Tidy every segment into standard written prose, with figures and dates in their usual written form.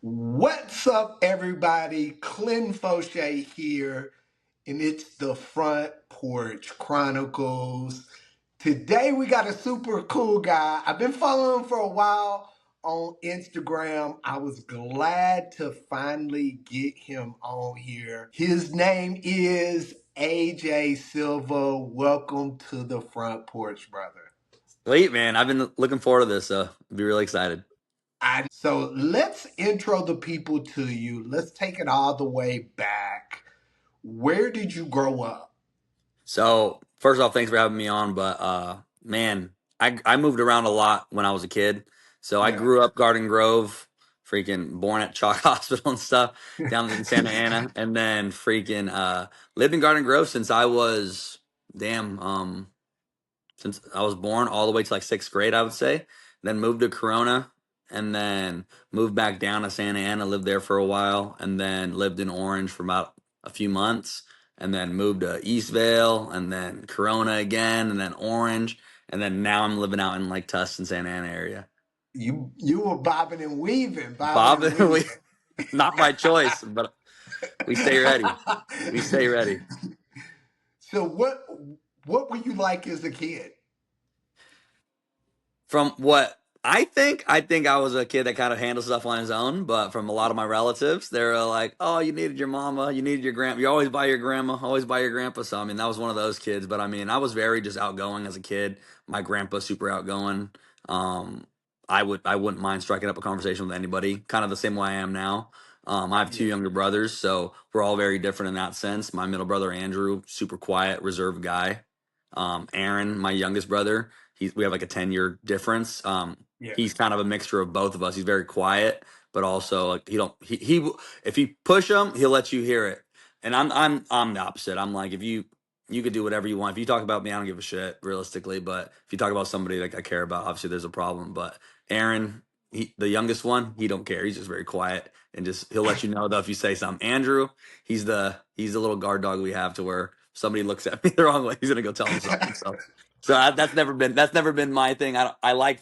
What's up, everybody? Clint Fauché here, and it's the Front Porch Chronicles. Today, we got a super cool guy. I've been following him for a while on Instagram. I was glad to finally get him on here. His name is AJ Silva. Welcome to the Front Porch, brother. Sweet, man. I've been looking forward to this, so I'll be really excited. So let's intro the people to you. Let's take it all the way back. Where did you grow up? So, first off, thanks for having me on. But man, I moved around a lot when I was a kid. So I Yeah. grew up Garden Grove, freaking born at Chalk Hospital and stuff down in Santa Ana, and then freaking lived in Garden Grove since I was since I was born all the way to like sixth grade, I would say. Then moved to Corona, and then moved back down to Santa Ana, lived there for a while, and then lived in Orange for about a few months, and then moved to Eastvale, and then Corona again, and then Orange, and then now I'm living out in like Tustin, Santa Ana area. You were bobbing and weaving, bobbing Bob, and weaving. not by choice, but we stay ready. We stay ready. So what were you like as a kid? From what I think I was a kid that kind of handled stuff on his own. But from a lot of my relatives, they're like, "Oh, you needed your mama, you needed your grandma. You always buy your grandma, always buy your grandpa." So I mean, that was one of those kids. But I mean, I was very just outgoing as a kid. My grandpa super outgoing. Um, I wouldn't mind striking up a conversation with anybody, kind of the same way I am now. I have two Yeah. younger brothers, so we're all very different in that sense. My middle brother Andrew, super quiet, reserved guy. Aaron, my youngest brother, we have like a 10-year difference. Yeah. He's kind of a mixture of both of us. He's very quiet, but also like he if you push him, he'll let you hear it. And I'm the opposite. I'm like, if you could do whatever you want. If you talk about me, I don't give a shit realistically. But if you talk about somebody like I care about, obviously there's a problem. But Aaron, the youngest one, he don't care. He's just very quiet and just he'll let you know though if you say something. Andrew, he's the little guard dog we have to where somebody looks at me the wrong way, he's gonna go tell him something. So that's never been my thing. I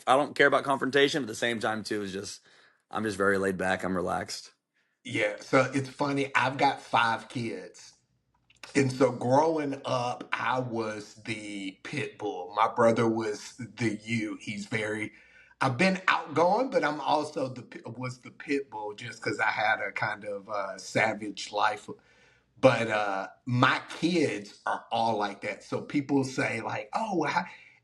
don't care about confrontation, but at the same time too is just I'm just very laid back. I'm relaxed. Yeah. So it's funny. I've got 5 kids. And so growing up, I was the pit bull. My brother was the you. I've been outgoing, but I'm also was the pit bull just because I had a kind of savage life. But my kids are all like that. So people say like, oh,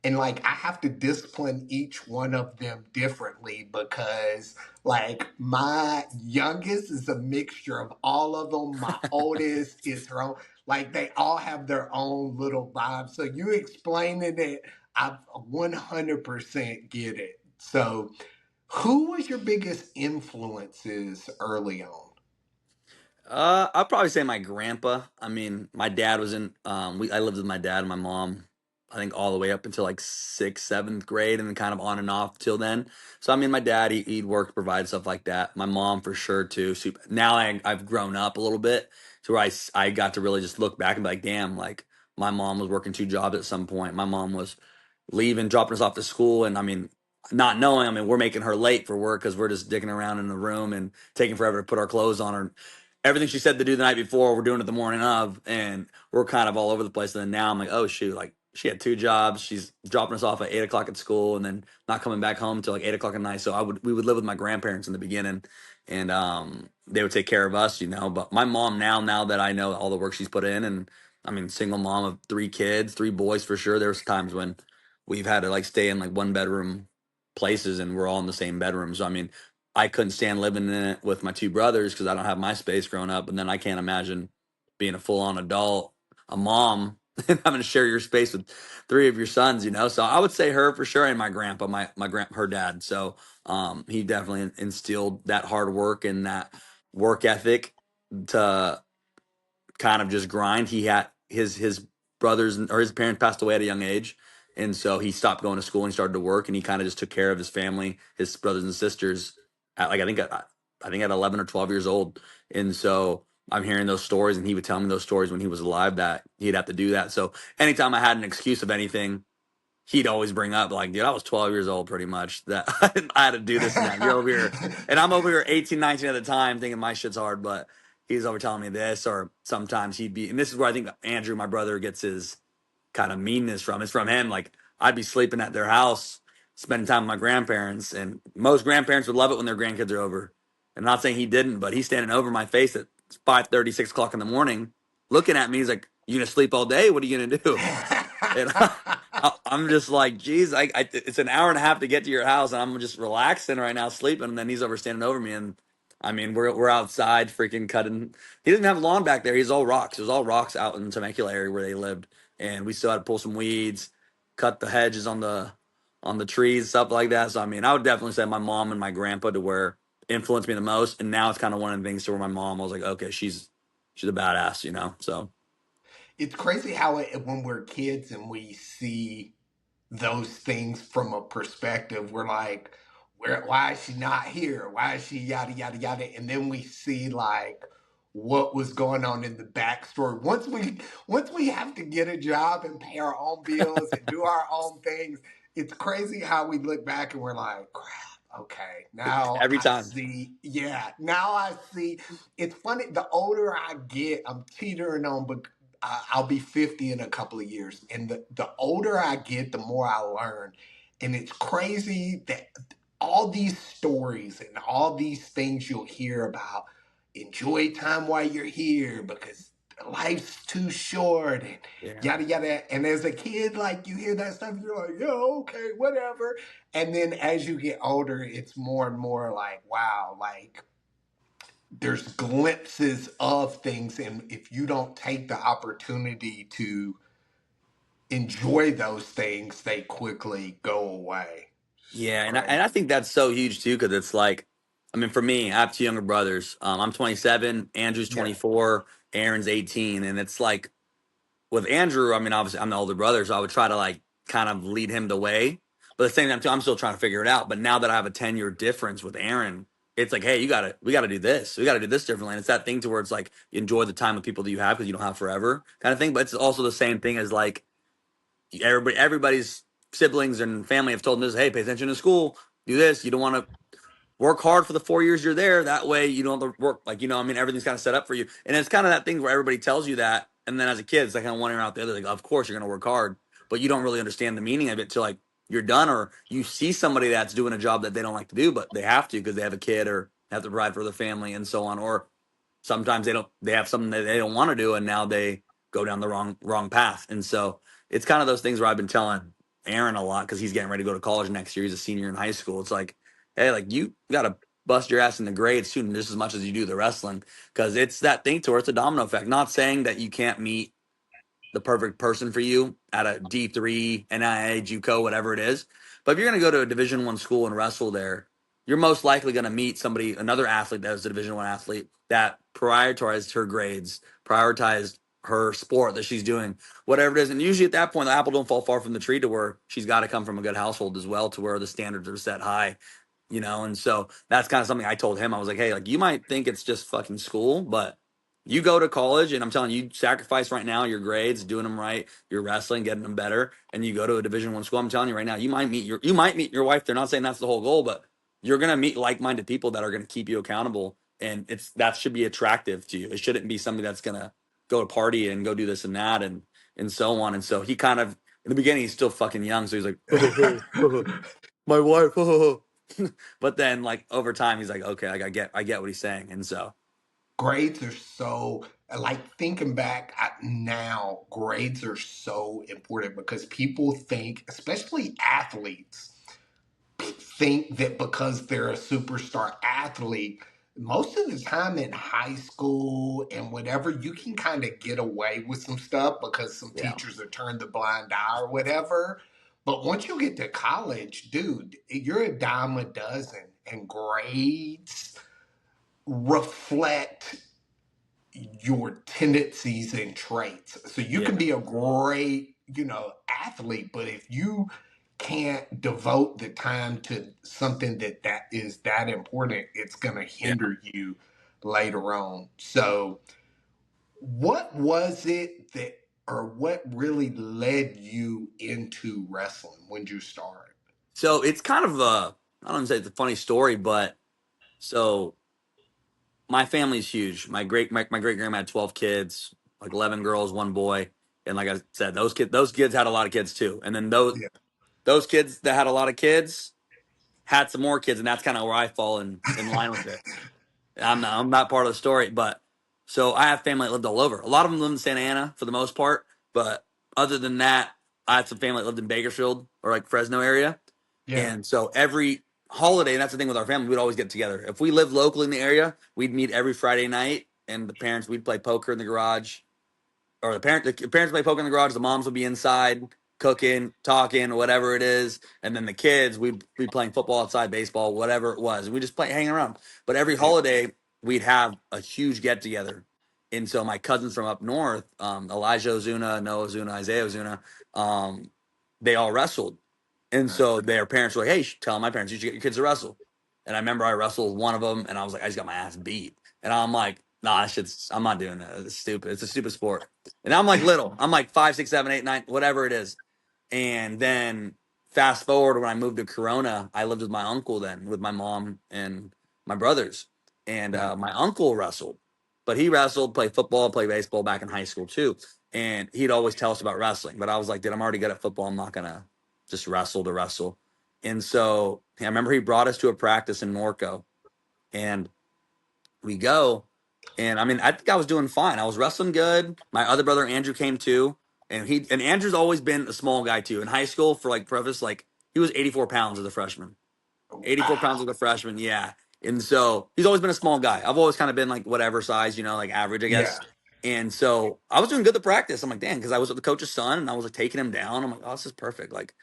and like I have to discipline each one of them differently because like my youngest is a mixture of all of them. My oldest is her own. Like they all have their own little vibe. So you explaining it, I 100% get it. So who was your biggest influences early on? I'd probably say my grandpa. I mean, my dad was in. I lived with my dad and my mom. I think all the way up until like sixth, seventh grade, and then kind of on and off till then. So I mean, my dad he'd work, provide stuff like that. My mom for sure too. So now I've grown up a little bit to where I got to really just look back and be like, damn, like my mom was working 2 jobs at some point. My mom was leaving, dropping us off to school, and I mean, not knowing. I mean, we're making her late for work because we're just dicking around in the room and taking forever to put our clothes on her everything she said to do the night before, we're doing it the morning of, and we're kind of all over the place. And then now I'm like, oh shoot, like she had 2 jobs. She's dropping us off at 8 o'clock at school, and then not coming back home till like 8 o'clock at night. So we would live with my grandparents in the beginning, and they would take care of us, you know. But my mom now that I know all the work she's put in, and I mean, single mom of 3 kids, 3 boys for sure. There's times when we've had to like stay in like 1 bedroom places, and we're all in the same bedroom. So I mean, I couldn't stand living in it with my 2 brothers because I don't have my space growing up. And then I can't imagine being a full on adult, a mom, and having to share your space with 3 of your sons, you know? So I would say her for sure. And my grandpa, her dad. So he definitely instilled that hard work and that work ethic to kind of just grind. He had his brothers or his parents passed away at a young age. And so he stopped going to school and he started to work and he kind of just took care of his family, his brothers and sisters at like I think at 11 or 12 years old. And so I'm hearing those stories and he would tell me those stories when he was alive that he'd have to do that. So anytime I had an excuse of anything, he'd always bring up like, dude, I was 12 years old pretty much that I had to do this and that. You're over here, and I'm over here 18, 19 at the time thinking my shit's hard, but he's over telling me this, or sometimes he'd be, and this is where I think Andrew, my brother, gets his kind of meanness from. It's from him. Like I'd be sleeping at their house, spending time with my grandparents, and most grandparents would love it when their grandkids are over. And I'm not saying he didn't, but he's standing over my face at 5:30, 6 o'clock in the morning, looking at me. He's like, "You gonna sleep all day? What are you gonna do?" And I'm just like, geez, it's an hour and a half to get to your house, and I'm just relaxing right now, sleeping. And then he's over standing over me, and I mean, we're outside, freaking cutting. He doesn't have lawn back there. He's all rocks. It was all rocks out in the Temecula area where they lived, and we still had to pull some weeds, cut the hedges on the trees, stuff like that. So I mean, I would definitely say my mom and my grandpa to where influenced me the most, and now it's kind of one of the things to where my mom I was like, okay, she's a badass, you know. So It's crazy how when we're kids and we see those things from a perspective, we're like, why is she not here? Why is she yada yada yada? And then we see like what was going on in the backstory. Once we have to get a job and pay our own bills and do our own things, it's crazy how we look back and we're like, crap, okay, now every I time, see. Yeah, now I see. It's funny. The older I get, I'm teetering on, but I'll be 50 in a couple of years. And the older I get, the more I learn. And it's crazy that all these stories and all these things you'll hear about enjoy time while you're here because life's too short and yeah. yada yada. And as a kid, like you hear that stuff, you're like, yo, okay, whatever. And then as you get older, it's more and more like, wow, like there's glimpses of things, and if you don't take the opportunity to enjoy those things, they quickly go away. It's Yeah, and crazy. I think that's so huge too, because it's like, I mean, for me, I have two younger brothers. I'm 27, Andrew's Yeah. 24, Aaron's 18, and it's like with Andrew, I mean, obviously I'm the older brother, so I would try to like kind of lead him the way, but at the same time too, I'm still trying to figure it out. But now that I have a 10-year difference with Aaron, it's like, hey, we gotta do this, we gotta do this differently. And it's that thing to where it's like you enjoy the time with people that you have because you don't have forever, kind of thing. But it's also the same thing as like everybody's siblings and family have told them this, hey, pay attention to school, do this. You don't want to work hard for the 4 years you're there. That way you don't have to work, like, you know, I mean, everything's kind of set up for you. And it's kind of that thing where everybody tells you that. And then as a kid, it's like kind of one ear out the other. Like, of course you're going to work hard, but you don't really understand the meaning of it till like you're done, or you see somebody that's doing a job that they don't like to do, but they have to because they have a kid or have to provide for their family and so on. Or sometimes they have something that they don't want to do and now they go down the wrong path. And so it's kind of those things where I've been telling Aaron a lot because he's getting ready to go to college next year. He's a senior in high school. It's like, hey, like you got to bust your ass in the grades too, just as much as you do the wrestling, because it's that thing to where it's a domino effect. Not saying that you can't meet the perfect person for you at a D3, NIA, JUCO, whatever it is. But if you're going to go to a Division I school and wrestle there, you're most likely going to meet somebody, another athlete that was a Division I athlete that prioritized her grades, prioritized her sport that she's doing, whatever it is. And usually at that point, the apple don't fall far from the tree to where she's got to come from a good household as well, to where the standards are set high, you know. And so that's kind of something I told him. I was like, hey, like you might think it's just fucking school, but you go to college, and I'm telling you, sacrifice right now your grades, doing them right, you're wrestling, getting them better, and you go to a Division I school. I'm telling you right now, you might meet your wife. They're not saying that's the whole goal, but you're gonna meet like-minded people that are gonna keep you accountable, and that should be attractive to you. It shouldn't be somebody that's gonna go to party and go do this and that and so on. And so he kind of in the beginning he's still fucking young, so he's like, my wife, but then like over time he's like, okay, like I get what he's saying, and so Grades are so, like thinking back now, grades are so important because people think, especially athletes, think that because they're a superstar athlete, most of the time in high school and whatever, you can kind of get away with some stuff because some yeah, teachers are turned the blind eye or whatever. But once you get to college, dude, you're a dime a dozen, and grades reflect your tendencies and traits. So you yeah, can be a great, athlete, but if you can't devote the time to something that is that important, it's going to yeah. hinder you later on. So what was it that or what really led you into wrestling when you started? So it's kind of a, I don't say it's a funny story, but so my family's huge. My great grandma had 12 kids, like 11 girls, one boy, and like I said, those kids had a lot of kids too. And then Yeah. those kids that had a lot of kids had some more kids, and that's kind of where I fall in line with it. I'm not part of the story, but so I have family that lived all over. A lot of them live in Santa Ana for the most part, but other than that, I had some family that lived in Bakersfield or like Fresno area. Yeah. And so every holiday, and that's the thing with our family, we'd always get together. If we lived locally in the area, we'd meet every Friday night, and the parents, we'd play poker in the garage, or the parents play poker in the garage, the moms would be inside cooking, talking, whatever it is, and then the kids we'd be playing football outside, baseball, whatever it was. We just play hanging around. But every Yeah. holiday we'd have a huge get together. And so my cousins from up north, Elijah Ozuna, Noah Ozuna, Isaiah Ozuna, they all wrestled. And Right. so their parents were like, hey, tell my parents you should get your kids to wrestle. And I remember I wrestled one of them, and I was like, I just got my ass beat. And I'm like, nah, that shit's, I'm not doing that. It's stupid. It's a stupid sport. And I'm like little. I'm like 5, 6, 7, 8, 9, whatever it is. And then fast forward when I moved to Corona, I lived with my uncle then, with my mom and my brothers. And Yeah. my uncle wrestled, but he wrestled, played football, played baseball back in high school too. And he'd always tell us about wrestling. But I was like, dude, I'm already good at football. I'm not gonna just wrestle to wrestle. And so I remember he brought us to a practice in Norco, and we go, and I mean, I think I was doing fine. I was wrestling good. My other brother Andrew came too, and Andrew's always been a small guy too. In high school, for like preface, like he was 84 pounds as a freshman. 84 pounds Wow. as a freshman, yeah. And so he's always been a small guy. I've always kind of been like whatever size, like average, I Yeah. guess. And so I was doing good to practice. I'm like, damn, because I was with the coach's son and I was like taking him down. I'm like, oh, this is perfect. Like,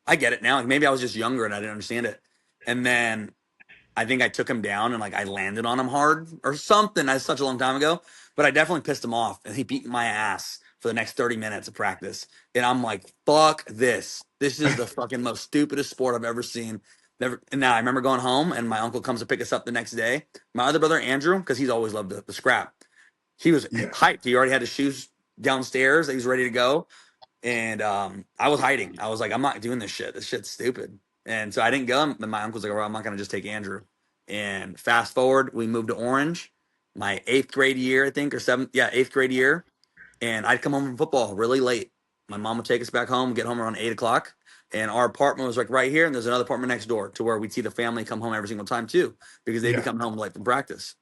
I get it now. Like maybe I was just younger and I didn't understand it. And then I think I took him down and like I landed on him hard or something. That's such a long time ago, but I definitely pissed him off and he beat my ass for the next 30 minutes of practice. And I'm like, fuck this. This is the fucking most stupidest sport I've ever seen. Never. And now I remember going home and my uncle comes to pick us up the next day. My other brother, Andrew, because he's always loved the scrap. He was Yeah. hyped. He already had his shoes downstairs. He was ready to go. And I was hiding. I was like, I'm not doing this shit. This shit's stupid. And so I didn't go. And my uncle's like, well, I'm not going to just take Andrew. And fast forward, we moved to Orange, my 8th grade year, I think, or 7th. Yeah, 8th grade year. And I'd come home from football really late. My mom would take us back home, get home around 8 o'clock. And our apartment was like right here. And there's another apartment next door to where we'd see the family come home every single time too, because they'd be Yeah. coming home late from practice.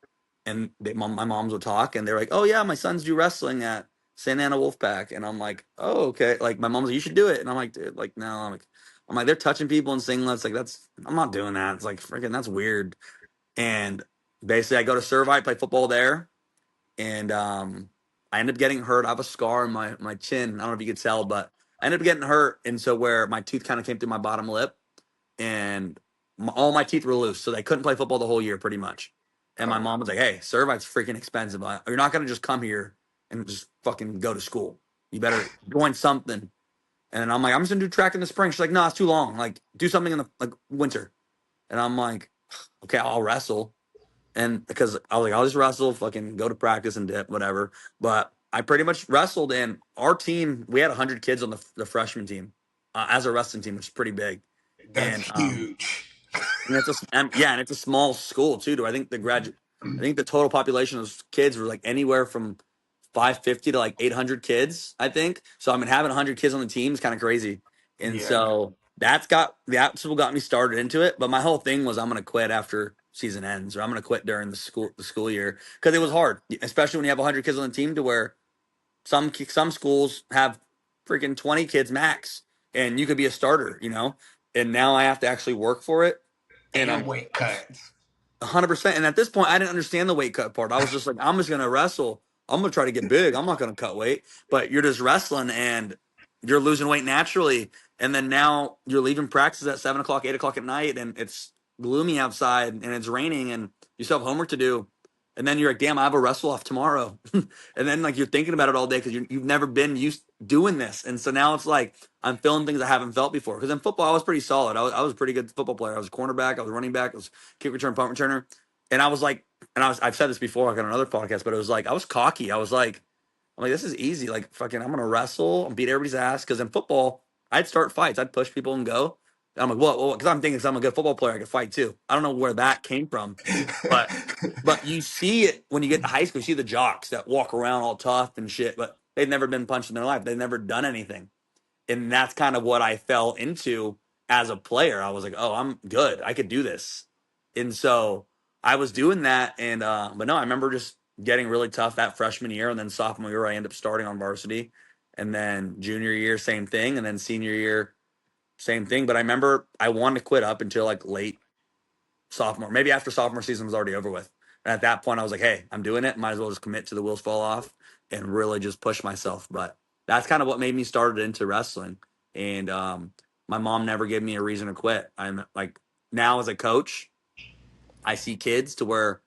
And my moms would talk and they're like, oh, yeah, my sons do wrestling at Santa Ana Wolfpack. And I'm like, oh, okay. Like my mom's like, you should do it. And I'm like, dude, like, no, I'm like, they're touching people in singlets. Like, I'm not doing that. It's like, freaking, that's weird. And basically, I go to Servite, play football there, and I ended up getting hurt. I have a scar on my chin. I don't know if you could tell, but I ended up getting hurt, and so where my tooth kind of came through my bottom lip, and all my teeth were loose, so they couldn't play football the whole year, pretty much. And my Oh, mom was like, "Hey, Servite's freaking expensive. You're not gonna just come here and just fucking go to school. You better join something." And I'm like, "I'm just gonna do track in the spring." She's like, "No, it's too long. Like, do something in the like winter." And I'm like, "Okay, I'll wrestle." And because I was like, I'll just wrestle, fucking go to practice and dip, whatever. But I pretty much wrestled, and our team, we had 100 kids on the freshman team as a wrestling team, which is pretty big. that's And huge. and yeah, and it's a small school too. I think I think the total population of kids were like anywhere from 550 to like 800 kids. I think so. I mean, having 100 kids on the team is kind of crazy, and Yeah. so that's what got me started into it. But my whole thing was I'm gonna quit after season ends, or I'm gonna quit during the school year because it was hard, especially when you have 100 kids on the team to where some schools have freaking 20 kids max, and you could be a starter. And now I have to actually work for it, and And I'm weight cuts. 100%. And at this point, I didn't understand the weight cut part. I was just like, I'm just gonna wrestle. I'm gonna try to get big. I'm not gonna cut weight. But you're just wrestling, and you're losing weight naturally. And then now you're leaving practice at 7 o'clock, 8 o'clock at night, and it's gloomy outside, and it's raining, and you still have homework to do. And then you're like, damn, I have a wrestle off tomorrow. And then like you're thinking about it all day because you've never been used doing this. And so now it's like I'm feeling things I haven't felt before. Because in football, I was pretty solid. I was a pretty good football player. I was a cornerback. I was a running back. I was a kick return, punt returner. And I was like, I've said this before, like on another podcast, but it was like I was cocky. I was like, I'm like, this is easy. Like, fucking, I'm gonna wrestle and beat everybody's ass. Because in football, I'd start fights. I'd push people and go. And I'm like, what? Because I'm thinking, if I'm a good football player, I could fight too. I don't know where that came from, but you see it when you get to high school. You see the jocks that walk around all tough and shit, but they've never been punched in their life. They've never done anything, and that's kind of what I fell into as a player. I was like, oh, I'm good. I could do this, and so I was doing that. And but no, I remember just getting really tough that freshman year, and then sophomore year I ended up starting on varsity, and then junior year same thing, and then senior year same thing. But I remember I wanted to quit up until like late sophomore, maybe after sophomore season was already over with. And at that point, I was like, hey, I'm doing it. Might as well just commit to the wheels fall off and really just push myself. But that's kind of what made me started into wrestling. And my mom never gave me a reason to quit. I'm like, now as a coach, I see kids to where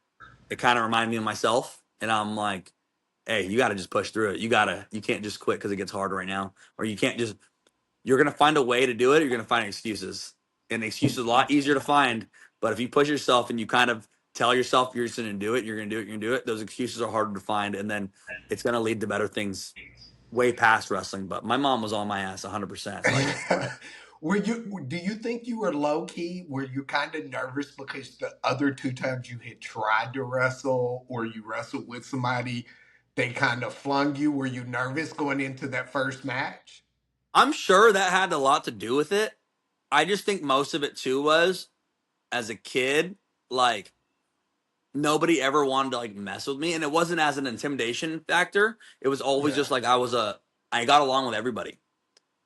it kind of remind me of myself. And I'm like, hey, you got to just push through it. You can't just quit because it gets hard right now. Or you can't just, you're going to find a way to do it. Or you're going to find excuses. And excuses are a lot easier to find. But if you push yourself and you kind of tell yourself you're just going to do it, you're going to do it, you're going to do it, those excuses are harder to find. And then it's going to lead to better things way past wrestling. But my mom was on my ass 100%. So I didn't quit. Do you think you were low key? Were you kind of nervous because the other two times you had tried to wrestle or you wrestled with somebody, they kind of flung you? Were you nervous going into that first match? I'm sure that had a lot to do with it. I just think most of it too was as a kid, like nobody ever wanted to like mess with me, and it wasn't as an intimidation factor. It was always Yeah, just like I got along with everybody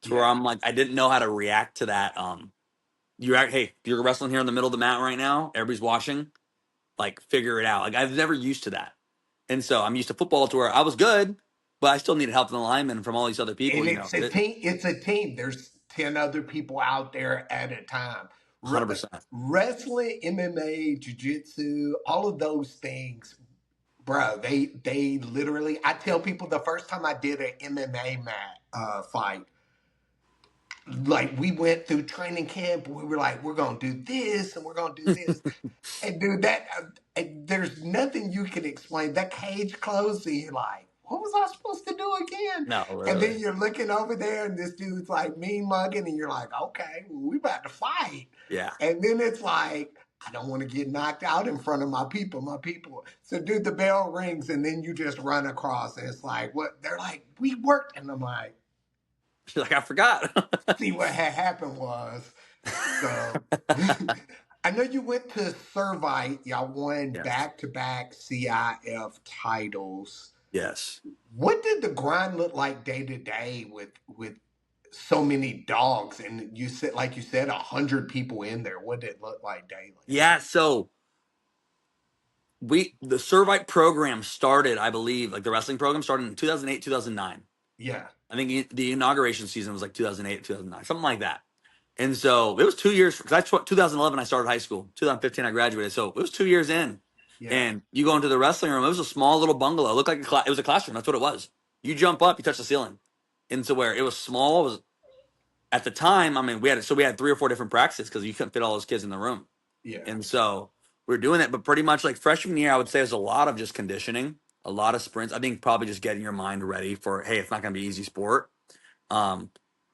to where yeah. I'm like I didn't know how to react to that. Hey, you're wrestling here in the middle of the mat right now. Everybody's watching. Like figure it out. Like I've never used to that, and so I'm used to football to where I was good, but I still needed help from the linemen from all these other people. And You know, it's a team. It's a team. There's 10 other people out there at a time. 100%. Wrestling, MMA, jiu-jitsu, all of those things, bro. They literally. I tell people the first time I did an MMA fight, like we went through training camp. We were like, we're gonna do this and we're gonna do this. And dude, and there's nothing you can explain. That cage closed, and you're like, what was I supposed to do again? No, And then literally. you're looking over there, and this dude's like mean mugging, and you're like, okay, well, we about to fight. Yeah. And then it's like, I don't want to get knocked out in front of my people, my people. So, dude, the bell rings, and then you just run across, and it's like, what? They're like, we worked, and I'm like, She's like, I forgot. see what had happened was. So I know you went to Servite. Y'all won Yes. back-to-back CIF titles. Yes. What did the grind look like day to day with so many dogs? And you said, like you said, 100 people in there. What did it look like daily? Yeah. So the Servite program started, I believe, like the wrestling program started in 2008, 2009. Yeah, I think the inauguration season was like 2008, 2009, something like that. And so it was 2 years because 2011 I started high school. 2015 I graduated, so it was 2 years in. yeah, And you go into the wrestling room. It was a small little bungalow. It looked like it was a classroom. That's what it was. You jump up, you touch the ceiling. Into where it was small. It was at the time. I mean, we had 3 or 4 different practices because you couldn't fit all those kids in the room. yeah, And so we were doing that, but pretty much like freshman year, I would say it was a lot of just conditioning, a lot of sprints. I think probably just getting your mind ready for, hey, it's not going to be easy sport. Um,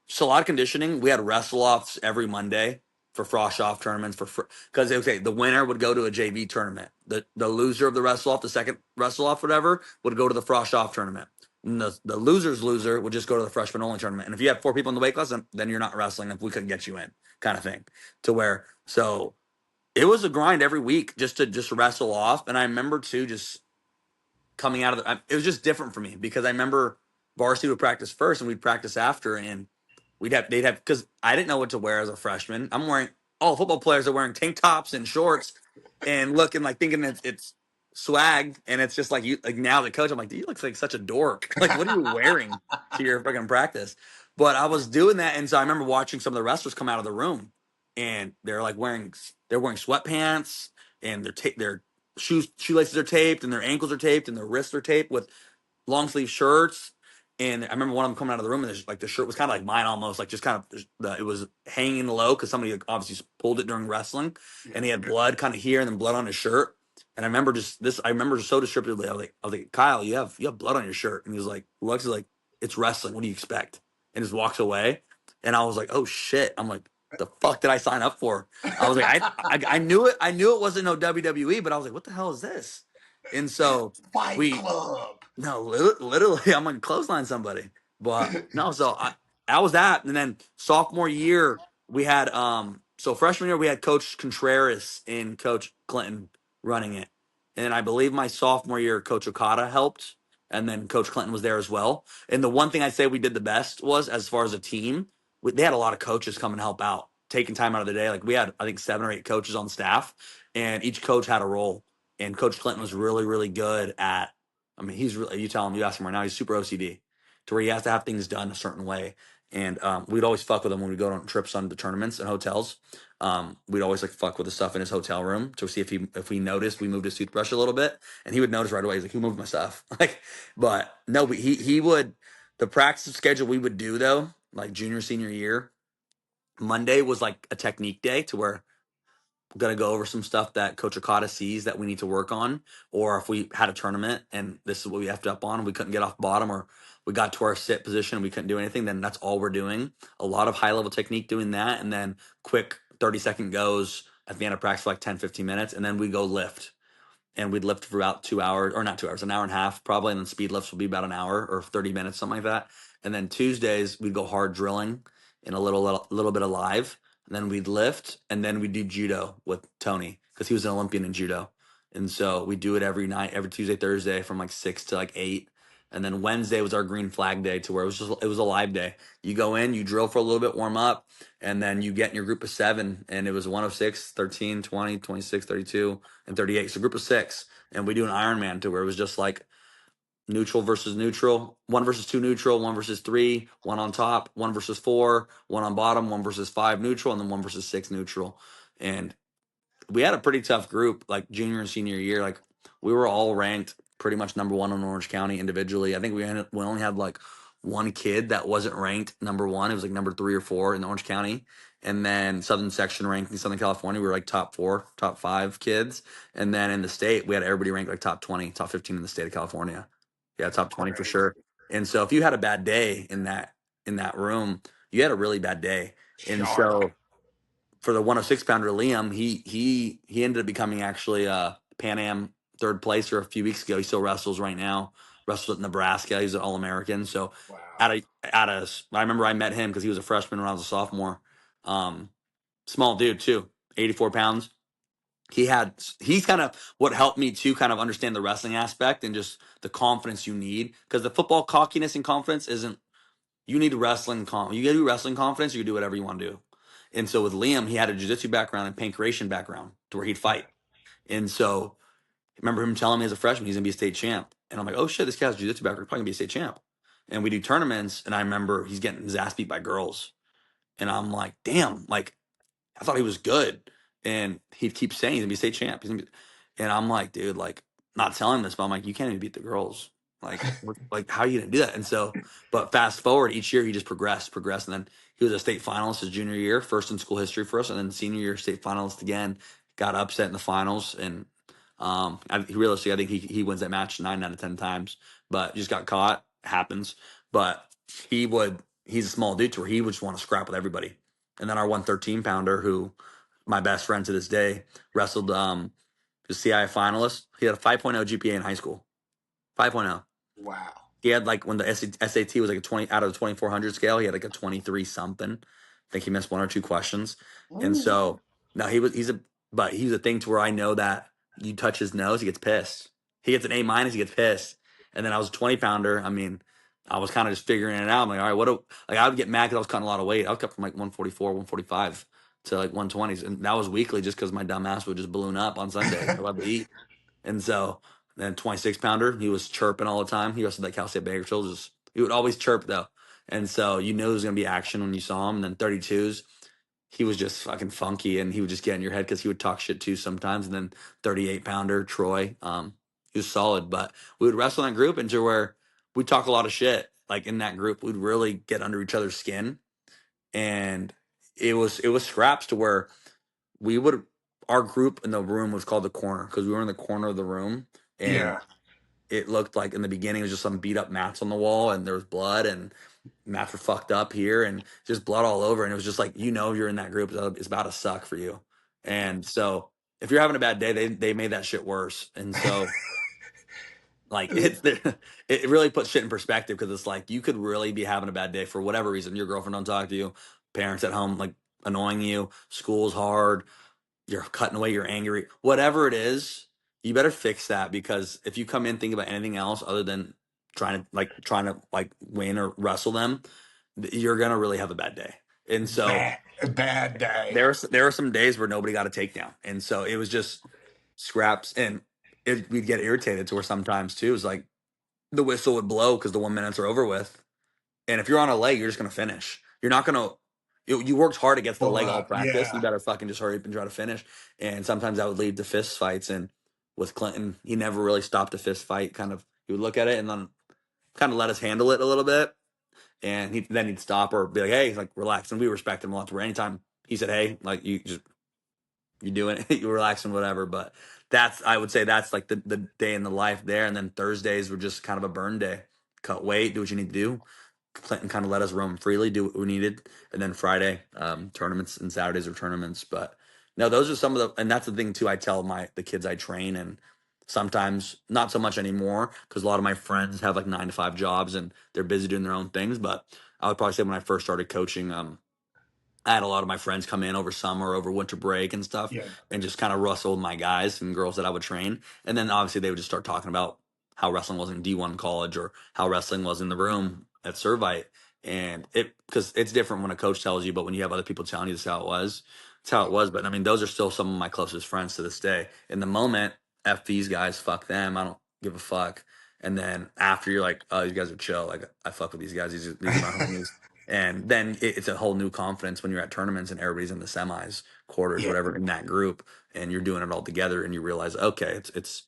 just a lot of conditioning. We had wrestle offs every Monday for frosh off tournaments because okay, the winner would go to a JV tournament. The loser of the wrestle off, the second wrestle off, whatever, would go to the frosh off tournament. And the loser's loser would just go to the freshman only tournament. And if you have 4 people in the weight class, then you're not wrestling if we couldn't get you in, kind of thing. To where so it was a grind every week just to wrestle off. And I remember too, just coming out of it was just different for me because I remember varsity would practice first and we'd practice after, and they'd have because I didn't know what to wear as a freshman. I'm wearing all football players are wearing tank tops and shorts and looking like thinking it's swag, and it's just like you like now the coach I'm like, you look like such a dork. Like what are you wearing to your fucking practice? But I was doing that, and so I remember watching some of the wrestlers come out of the room and they're wearing sweatpants and their shoelaces are taped and their ankles are taped and their wrists are taped with long sleeve shirts. And I remember one of them coming out of the room and like the shirt was kind of like mine almost, like just kind of it was hanging low because somebody obviously pulled it during wrestling, and yeah. he had blood kind of here and then blood on his shirt. And I remember so descriptively. I was like, Kyle, you have blood on your shirt. And he was like, Lex is like, it's wrestling. What do you expect? And just walks away. And I was like, oh shit. I'm like, the fuck did I sign up for? I was like, I knew it. I knew it wasn't no WWE, but I was like, what the hell is this? And so Fight we Club. no, literally, I'm gonna clothesline somebody. But no, I was that, and then sophomore year we had so freshman year we had Coach Contreras and Coach Clinton running it, and I believe my sophomore year Coach Okada helped, and then Coach Clinton was there as well. And the one thing I'd say we did the best was as far as a team, they had a lot of coaches come and help out, taking time out of the day. Like we had I think 7 or 8 coaches on staff, and each coach had a role. And Coach Clinton was really really good at. I mean, he's really, you tell him, you ask him right now, he's super OCD to where he has to have things done a certain way. And we'd always fuck with him when we go on trips on the tournaments and hotels. We'd always like fuck with the stuff in his hotel room to see if we noticed we moved his toothbrush a little bit, and he would notice right away. He's like, "Who moved my stuff?" Like, but no, but he would. The practice schedule we would do though, like junior senior year, Monday was like a technique day to where going to go over some stuff that Coach Okada sees that we need to work on, or if we had a tournament and this is what we effed up on, and we couldn't get off bottom, or we got to our sit position and we couldn't do anything, then that's all we're doing. A lot of high level technique doing that, and then quick 30-second goes at the end of practice for like 10, 15 minutes, and then we go lift and we'd lift for about 2 hours, or not 2 hours, an hour and a half probably, and then speed lifts will be about an hour or 30 minutes, something like that. And then Tuesdays we'd go hard drilling and a little bit of live, and then we'd lift, and then we'd do judo with Tony because he was an Olympian in judo, and so we do it every night, every Tuesday, Thursday from like 6 to like 8. And then Wednesday was our green flag day to where it was a live day. You go in, you drill for a little bit, warm up, and then you get in your group of 7, and it was 106, 13, 20, 26, 32 and 38. So group of 6, and we do an Ironman to where it was just like neutral versus neutral, 1 versus 2 neutral, 1 versus 3, 1 on top, 1 versus 4, 1 on bottom, 1 versus 5 neutral, and then 1 versus 6 neutral. And we had a pretty tough group, like junior and senior year. Like we were all ranked pretty much number 1 in Orange County individually. I think we only had like one kid that wasn't ranked number 1. It was like number 3 or 4 in Orange County. And then Southern Section ranked in Southern California, we were like top 4, top 5 kids. And then in the state, we had everybody ranked like top 20, top 15 in the state of California. Yeah, top 20 for sure. And so if you had a bad day in that room, you had a really bad day. And Shark. so for the 106 pounder Liam, he ended up becoming actually a Pan Am third placer a few weeks ago. He still wrestles right now. Wrestles at Nebraska. He's an All American. So Wow. I remember I met him because he was a freshman when I was a sophomore. Um, Small dude too, 84 pounds. He's kind of what helped me to kind of understand the wrestling aspect and just the confidence you need, because the football cockiness and confidence isn't. You need you gotta do wrestling confidence, you can do whatever you want to do. And so with Liam, he had a jiu-jitsu background and pancreation background to where he'd fight. And so I remember him telling me as a freshman he's gonna be a state champ. And I'm like, oh shit, this guy's jiu-jitsu background, he's probably gonna be a state champ. And we do tournaments, and I remember he's getting his ass beat by girls. And I'm like, damn, like I thought he was good. And he'd keep saying he's gonna be state champ. And I'm like, dude, like, not telling this, but I'm like, you can't even beat the girls. Like, how are you gonna do that? And so, but fast forward, each year he just progressed, and then he was a state finalist his junior year, first in school history for us, and then senior year state finalist again. Got upset in the finals, and realistically, I think he wins that match 9 out of 10 times, but just got caught. Happens, but he's a small dude to where he would just want to scrap with everybody. And then our 113 pounder, who my best friend to this day, wrestled the CI finalist. He had a 5.0 GPA in high school. 5.0. Wow. He had like when the SAT was like a 20 out of the 2400 scale, he had like a 23 something. I think he missed 1 or 2 questions. And Ooh. so now he's a thing to where I know that you touch his nose, he gets pissed. He gets an A minus, he gets pissed. And then I was a 20 pounder. I mean, I was kind of just figuring it out. I'm like, all right, like I would get mad because I was cutting a lot of weight. I was cut from like 144, 145 to like 120s. And that was weekly just because my dumb ass would just balloon up on Sunday. I love to eat. And so then 26 pounder, he was chirping all the time. He wrestled at Cal State Bakersfield. He would always chirp though. And so you knew there was going to be action when you saw him. And then 32s, he was just fucking funky, and he would just get in your head because he would talk shit too sometimes. And then 38 pounder Troy, he was solid. But we would wrestle in that group into where we talk a lot of shit. Like in that group, we'd really get under each other's skin, and it was scraps to where we would our group in the room was called the corner because we were in the corner of the room, and Yeah. it looked like in the beginning it was just some beat up mats on the wall, and there was blood, and mats were fucked up here, and just blood all over, and it was just like, you're in that group, it's about to suck for you. And so if you're having a bad day, they made that shit worse. And so like it really puts shit in perspective, because it's like you could really be having a bad day for whatever reason. Your girlfriend don't talk to you, parents at home like annoying you, school's hard, you're cutting away, you're angry, whatever it is, you better fix that, because if you come in thinking about anything else other than trying to win or wrestle them, you're gonna really have a bad day. And so Bad day. there are some days where nobody got a takedown, and so it was just scraps, and we'd get irritated to where sometimes too is like the whistle would blow because the 1 minutes are over with, and if you're on a leg, you're just gonna finish. You're not gonna. You worked hard against the Pull leg all up. practice. You Yeah. better fucking just hurry up and try to finish. And sometimes that would lead to fist fights. And with Clinton, he never really stopped a fist fight. Kind of, he would look at it and then kind of let us handle it a little bit, and then he'd stop or be like, "Hey," like, relax. And we respect him a lot. Where anytime he said, "Hey," like, you doing it, you relaxing, whatever. But I would say that's like the day in the life there. And then Thursdays were just kind of a burn day. Cut weight, do what you need to do. Clinton kind of let us roam freely, do what we needed. And then Friday, tournaments, and Saturdays are tournaments. But no, those are some of the, and that's the thing too. I tell the kids I train, and sometimes not so much anymore because a lot of my friends have like 9 to 5 jobs and they're busy doing their own things. But I would probably say when I first started coaching, I had a lot of my friends come in over summer, over winter break and stuff, Yeah. and just kind of wrestle with my guys and girls that I would train. And then obviously they would just start talking about how wrestling was in D1 college or how wrestling was in the room at Servite. And because it's different when a coach tells you, but when you have other people telling you this is how it was, it's how it was. But I mean, those are still some of my closest friends to this day. In the moment, F these guys, fuck them. I don't give a fuck. And then after, you're like, oh, these guys are chill. Like, I fuck with these guys. These are my homies. And then it's a whole new confidence when you're at tournaments and everybody's in the semis, quarters, Yeah. whatever, in that group, and you're doing it all together, and you realize, okay, it's.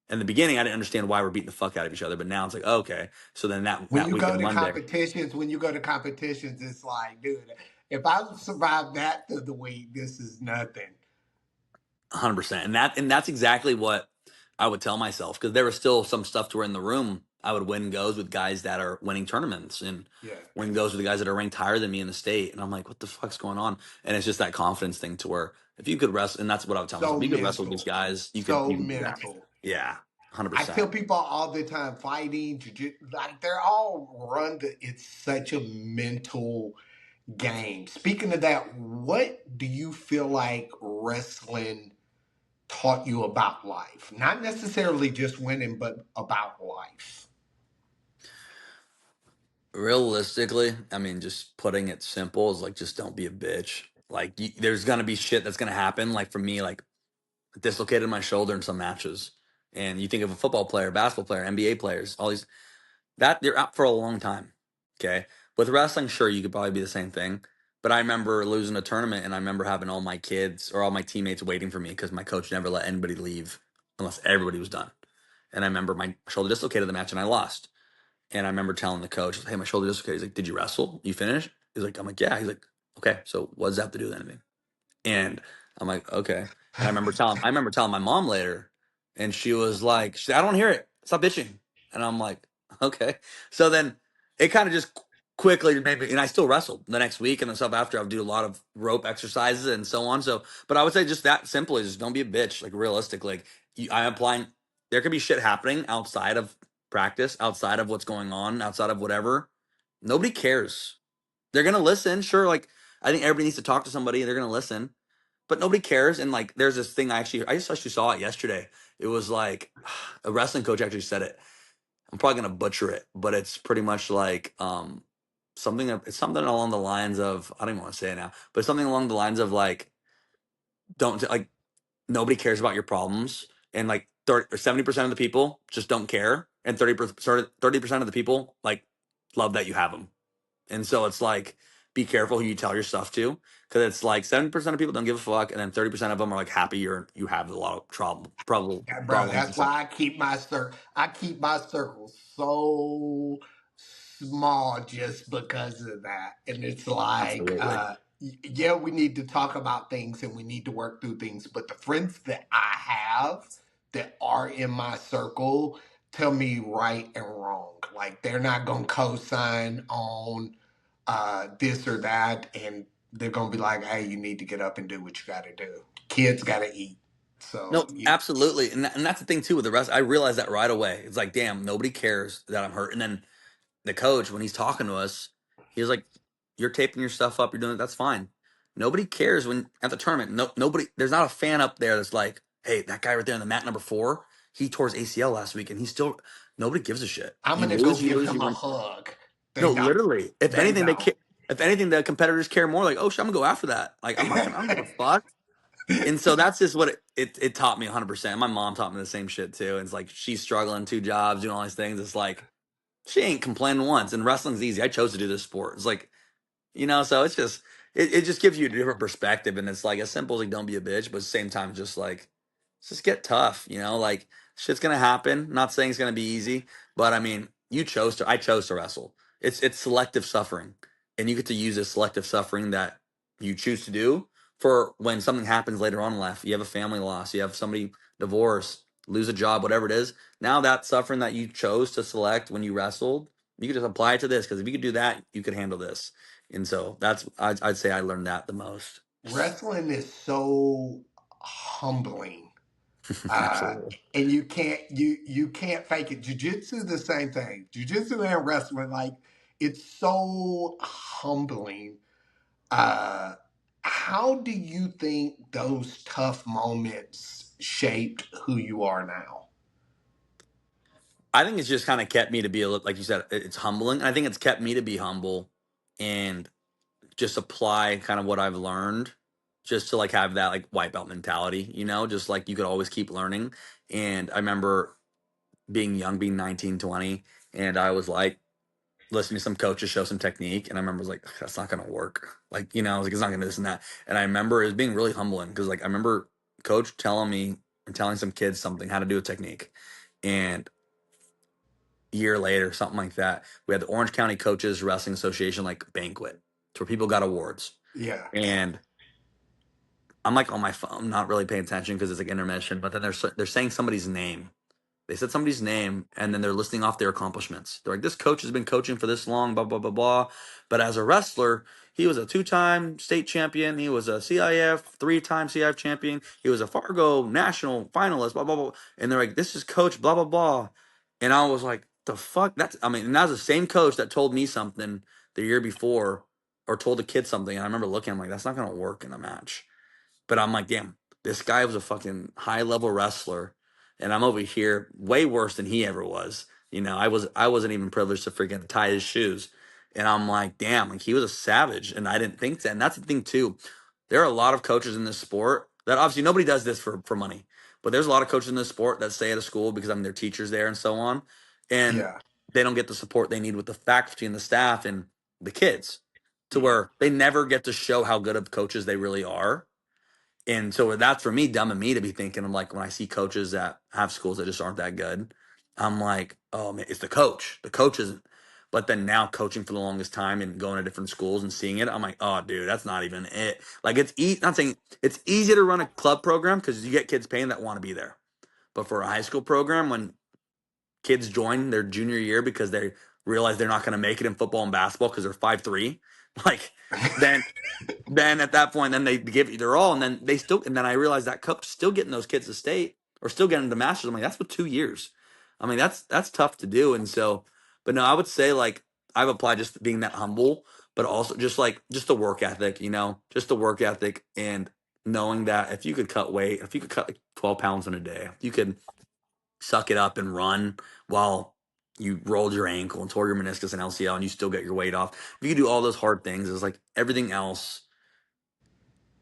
In the beginning, I didn't understand why we're beating the fuck out of each other, but now it's like, okay. So then When that you week go of to Monday, competitions, it's like, dude, if I survive that through the week, this is nothing. 100%, and that's exactly what I would tell myself, because there was still some stuff to where in the room I would win goes with guys that are winning tournaments and Yeah. win goes with the guys that are ranked higher than me in the state, and I'm like, what the fuck's going on? And it's just that confidence thing to where if you could wrestle, and that's what I would tell myself, So if you could wrestle with these mental. guys, So you could do that. mental. Yeah, I 100%. tell people all the time, fighting, like they're all it's such a mental game. Speaking of that, what do you feel like wrestling taught you about life? Not necessarily just winning, but about life. Realistically, I mean, just putting it simple is like, just don't be a bitch. Like, there's gonna be shit that's gonna happen. Like for me, like, dislocated my shoulder in some matches. And you think of a football player, basketball player, NBA players, all these, that they're out for a long time. Okay. With wrestling, sure, you could probably be the same thing. But I remember losing a tournament, and I remember having all my kids or all my teammates waiting for me because my coach never let anybody leave unless everybody was done. And I remember my shoulder dislocated the match and I lost. And I remember telling the coach, "Hey, my shoulder dislocated." He's like, "Did you wrestle? You finished?" He's like, "I'm like, yeah." He's like, "Okay, so what does that have to do with anything?" And I'm like, okay. And I remember telling my mom later, and she was like, "I don't hear it. Stop bitching." And I'm like, okay. So then it kind of just quickly made me, and I still wrestled the next week and the stuff after. I would do a lot of rope exercises and so on. So, but I would say just that simply, just don't be a bitch. Like, realistic, like, I'm applying. There could be shit happening outside of practice, outside of what's going on, outside of whatever. Nobody cares. They're gonna listen, sure. Like, I think everybody needs to talk to somebody. They're gonna listen, but nobody cares. And like, there's this thing I just actually saw it yesterday. It was like a wrestling coach actually said it. I'm probably gonna butcher it, but it's pretty much like it's something along the lines of, I don't even want to say it now, but something along the lines of like, don't like, nobody cares about your problems, and like 30 or 70% of the people just don't care, and 30% of the people like love that you have them. And so it's like, be careful who you tell your stuff to, because it's like 70% of people don't give a fuck, and then 30% of them are like happy you have a lot of Yeah, bro, problems and that's stuff. why I keep my circle so small just because of that. And it's like Absolutely. yeah, we need to talk about things and we need to work through things. But the friends that I have that are in my circle tell me right and wrong. Like they're not gonna co-sign on this or that, and they're gonna be like, "Hey, you need to get up and do what you got to do. Kids got to eat." So No, absolutely, and that's the thing too with the rest. I realized that right away. It's like, damn, nobody cares that I'm hurt. And then the coach, when he's talking to us, he was like, "You're taping your stuff up. You're doing it. That's fine. Nobody cares when at the tournament. No, nobody. There's not a fan up there that's like, hey, that guy right there in the mat number 4, he tore his ACL last week, and he's still. Nobody gives a shit. I'm You gonna go lose, you give lose, him you a win. hug. They No, don't. literally. If They anything, they don't. care. If anything, the competitors care more. Like, oh, shit, I'm gonna go after that. Like, I'm not gonna. I don't give a fuck. And so that's just what it taught me 100%. My mom taught me the same shit too. And it's like she's struggling 2 jobs, doing all these things. It's like she ain't complaining once. And wrestling's easy. I chose to do this sport. It's like, so it's just it just gives you a different perspective, and it's like as simple as like don't be a bitch, but at the same time just like just get tough, like shit's gonna happen. Not saying it's gonna be easy, but I mean I chose to wrestle. It's selective suffering, and you get to use this selective suffering that you choose to do for when something happens later on in life. You have a family loss, you have somebody divorce, lose a job, whatever it is. Now that suffering that you chose to select when you wrestled, you could just apply it to this, because if you could do that, you could handle this. And so I'd say I learned that the most. Wrestling is so humbling. uh Absolutely. and you can't fake it. Jiu-jitsu the same thing. Jiu-jitsu and wrestling, like, it's so humbling. uh how do you think those tough moments shaped who you are now? I think it's just kind of kept me to be like you said, it's humbling. I think it's kept me to be humble and just apply kind of what I've learned, just to like have that like white belt mentality, just like you could always keep learning. And I remember being young, being 19, 20, and I was like, listening to some coaches show some technique, and I remember I was like, that's not gonna work. Like, I was like, it's not gonna this and that. And I remember it was being really humbling because like I remember coach telling me and telling some kids something how to do a technique. And a year later, something like that, we had the Orange County Coaches Wrestling Association like banquet to where people got awards. Yeah. And I'm like on my phone, not really paying attention because it's like intermission, but then they're saying somebody's name. They said somebody's name, and then they're listing off their accomplishments. They're like, this coach has been coaching for this long, blah, blah, blah, blah. But as a wrestler, he was a 2-time state champion. He was a CIF, 3-time CIF champion. He was a Fargo national finalist, blah, blah, blah. And they're like, this is coach, blah, blah, blah. And I was like, the fuck? And that was the same coach that told me something the year before, or told the kid something. And I remember looking, I'm like, that's not going to work in a match. But I'm like, damn, this guy was a fucking high level wrestler, and I'm over here way worse than he ever was. I wasn't even privileged to freaking tie his shoes, and I'm like, damn, like he was a savage, and I didn't think that. And that's the thing too. There are a lot of coaches in this sport that obviously nobody does this for money, but there's a lot of coaches in this sport that stay at a school because their teachers there and so on, and Yeah. they don't get the support they need with the faculty and the staff and the kids, to Yeah. where they never get to show how good of coaches they really are. And so that's for me, dumb of me to be thinking. I'm like, when I see coaches that have schools that just aren't that good, I'm like, oh man, it's the coach. The coach isn't. But then now coaching for the longest time and going to different schools and seeing it, I'm like, oh dude, that's not even it. Like it's not saying it's easy to run a club program because you get kids paying that want to be there. But for a high school program, when kids join their junior year because they realize they're not going to make it in football and basketball because they're 5'3", like then at that point, then they give you their all, and then and then I realized that coach still getting those kids to state or still getting to masters. I'm like, that's with 2 years. I mean, that's tough to do. And so, but no, I would say like I've applied just being that humble, but also just the work ethic, just the work ethic, and knowing that if you could cut weight, if you could cut like 12 pounds in a day, you could suck it up and run while you rolled your ankle and tore your meniscus and LCL, and you still get your weight off. If you could do all those hard things, it's like everything else,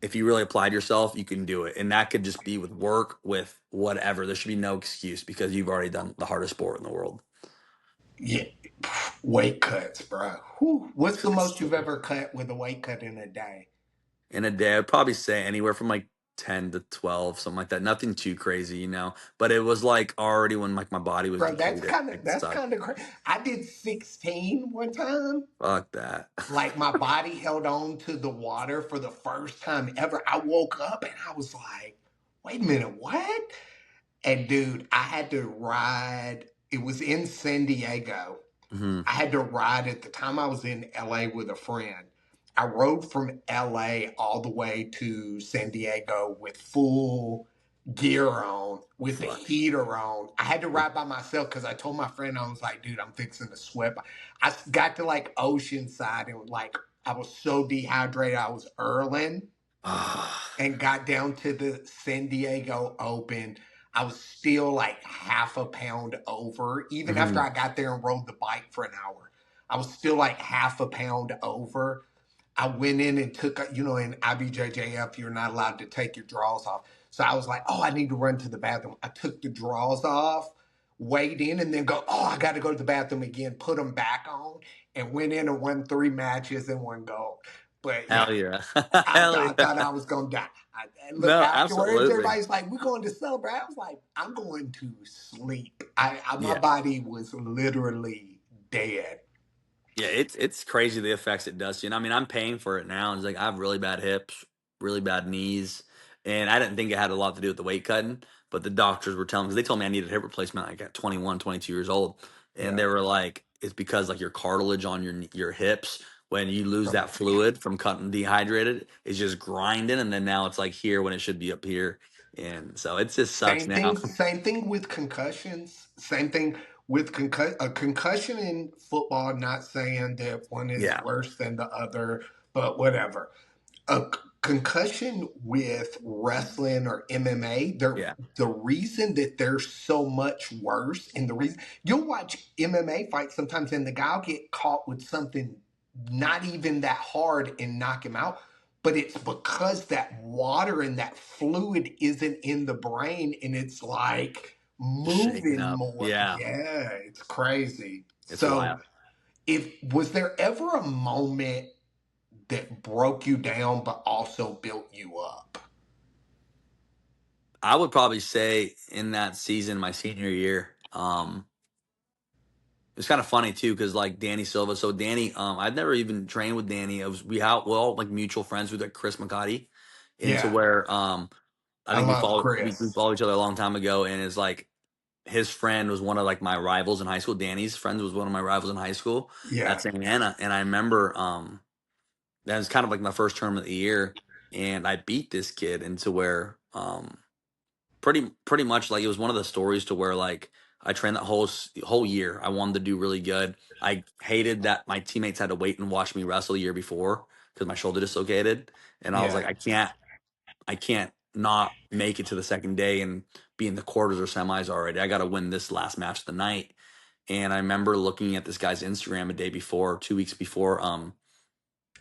if you really applied yourself, you can do it. And that could just be with work, with whatever. There should be no excuse because you've already done the hardest sport in the world. Yeah. Weight cuts, bro. Whew. What's the most you've ever cut with a weight cut in a day? In a day, I'd probably say anywhere from like 10 to 12, something like that. Nothing too crazy, you know. But it was like already when like my body was Bro, depleted. It that's sucked. kind of crazy. I did 16 one time. Fuck that. Like my body held on to the water for the first time ever. I woke up and I was like, wait a minute, what? And dude, I had to ride. It was in San Diego. Hmm. I had to ride at the time I was in LA with a friend. I rode from LA all the way to San Diego with full gear on, with the Fuck. heater on. I had to ride by myself because I told my friend, I was like, dude, I'm fixing to sweat. I got to like Oceanside and like I was so dehydrated, I was Erling Ah. and got down to the San Diego Open. I was still like half a pound over. Even after Mhm. I got there and rode the bike for an hour, I was still like half a pound over. I went in and took, in IBJJF, you're not allowed to take your drawers off. So I was like, oh, I need to run to the bathroom. I took the drawers off, weighed in, and then go, oh, I got to go to the bathroom again, put them back on, and went in and won 3 matches and 1 gold. But yeah, Hell yeah. Hell I thought yeah. I was gonna die. Look, No, afterwards, absolutely. everybody's like, "We're going to celebrate." I was like, "I'm going to sleep." My Yeah. body was literally dead. Yeah, it's crazy the effects it does to you. And I mean, I'm paying for it now. It's like I have really bad hips, really bad knees, and I didn't think it had a lot to do with the weight cutting. But the doctors were telling because they told me I needed hip replacement like at 21, 22 years old, and Yeah, they were like, it's because like your cartilage on your hips when you lose from that fluid from cutting dehydrated is just grinding, and then now it's like here when it should be up here, and so it just sucks same now. thing. Same thing with concussions. Same thing with a concussion in football. Not saying that one is Yeah, worse than the other, but whatever. A concussion with wrestling or MMA, yeah, the reason that they're so much worse, and the reason you'll watch MMA fights sometimes, and the guy will get caught with something not even that hard and knock him out, but it's because that water and that fluid isn't in the brain, and it's like shaking moving up. more. Yeah, Yeah, it's crazy. it's So, wild. if was there ever a moment that broke you down but also built you up? I would probably say in that season, my senior year, it's kind of funny too because like Danny Silva. So Danny, I'd never even trained with Danny. It was we're all like mutual friends with like Chris McCarty, into Yeah, where I I think love we Chris. followed each other a long time ago, and it's like his friend was one of like my rivals in high school. Danny's friend was one of my rivals in high school at Yeah, St. Anna, and I remember that was kind of like my first term of the year, and I beat this kid into where pretty much like it was one of the stories to where like I trained that whole year. I wanted to do really good. I hated that my teammates had to wait and watch me wrestle the year before because my shoulder dislocated, and I was like, yeah, I can't not make it to the second day and be in the quarters or semis already. I got to win this last match of the night. And I remember looking at this guy's Instagram a day before, 2 weeks before,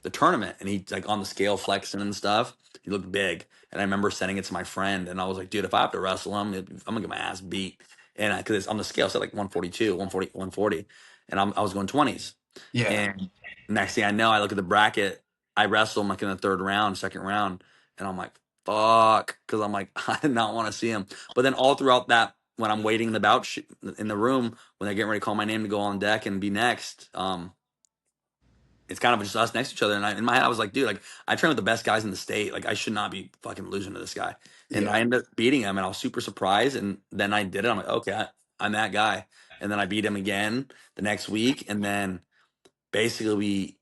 the tournament, and he's like on the scale flexing and stuff. He looked big, and I remember sending it to my friend, and I was like, "Dude, if I have to wrestle him, I'm gonna get my ass beat." And because on the scale, it's at like 142, 140, 140, and I was going 20s. yeah, And next thing I know, I look at the bracket. I wrestle him like in the third round, second round, and I'm like, "Fuck," because I'm like, I did not want to see him. But then all throughout that, when I'm waiting in the in the room, when they're getting ready to call my name to go on deck and be next, it's kind of just us next to each other. And in my head, I was like, dude, like I train with the best guys in the state. Like I should not be fucking losing to this guy. And I yeah, ended up beating him, and I was super surprised. And then I did it. I'm like, okay, I'm that guy. And then I beat him again the next week. And then basically we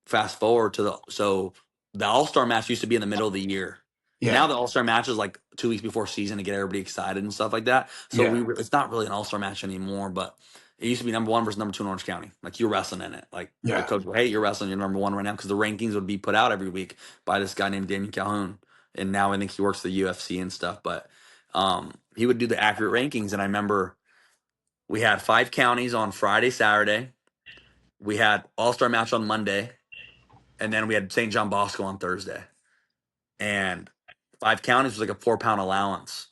fast forward to the All Star match used to be in the middle of the year. Now yeah, the All Star match is like 2 weeks before season to get everybody excited and stuff like that. So yeah, it's not really an All Star match anymore, but it used to be number one versus number two in Orange County. Like you're wrestling in it. Like the yeah, coach, hey, you're wrestling. You're number one right now because the rankings would be put out every week by this guy named Damien Calhoun, and now I think he works for the UFC and stuff. But he would do the accurate rankings, and I remember we had 5 counties on Friday, Saturday. We had All Star match on Monday, and then we had St. John Bosco on Thursday. And 5 counties was like a 4 pound allowance.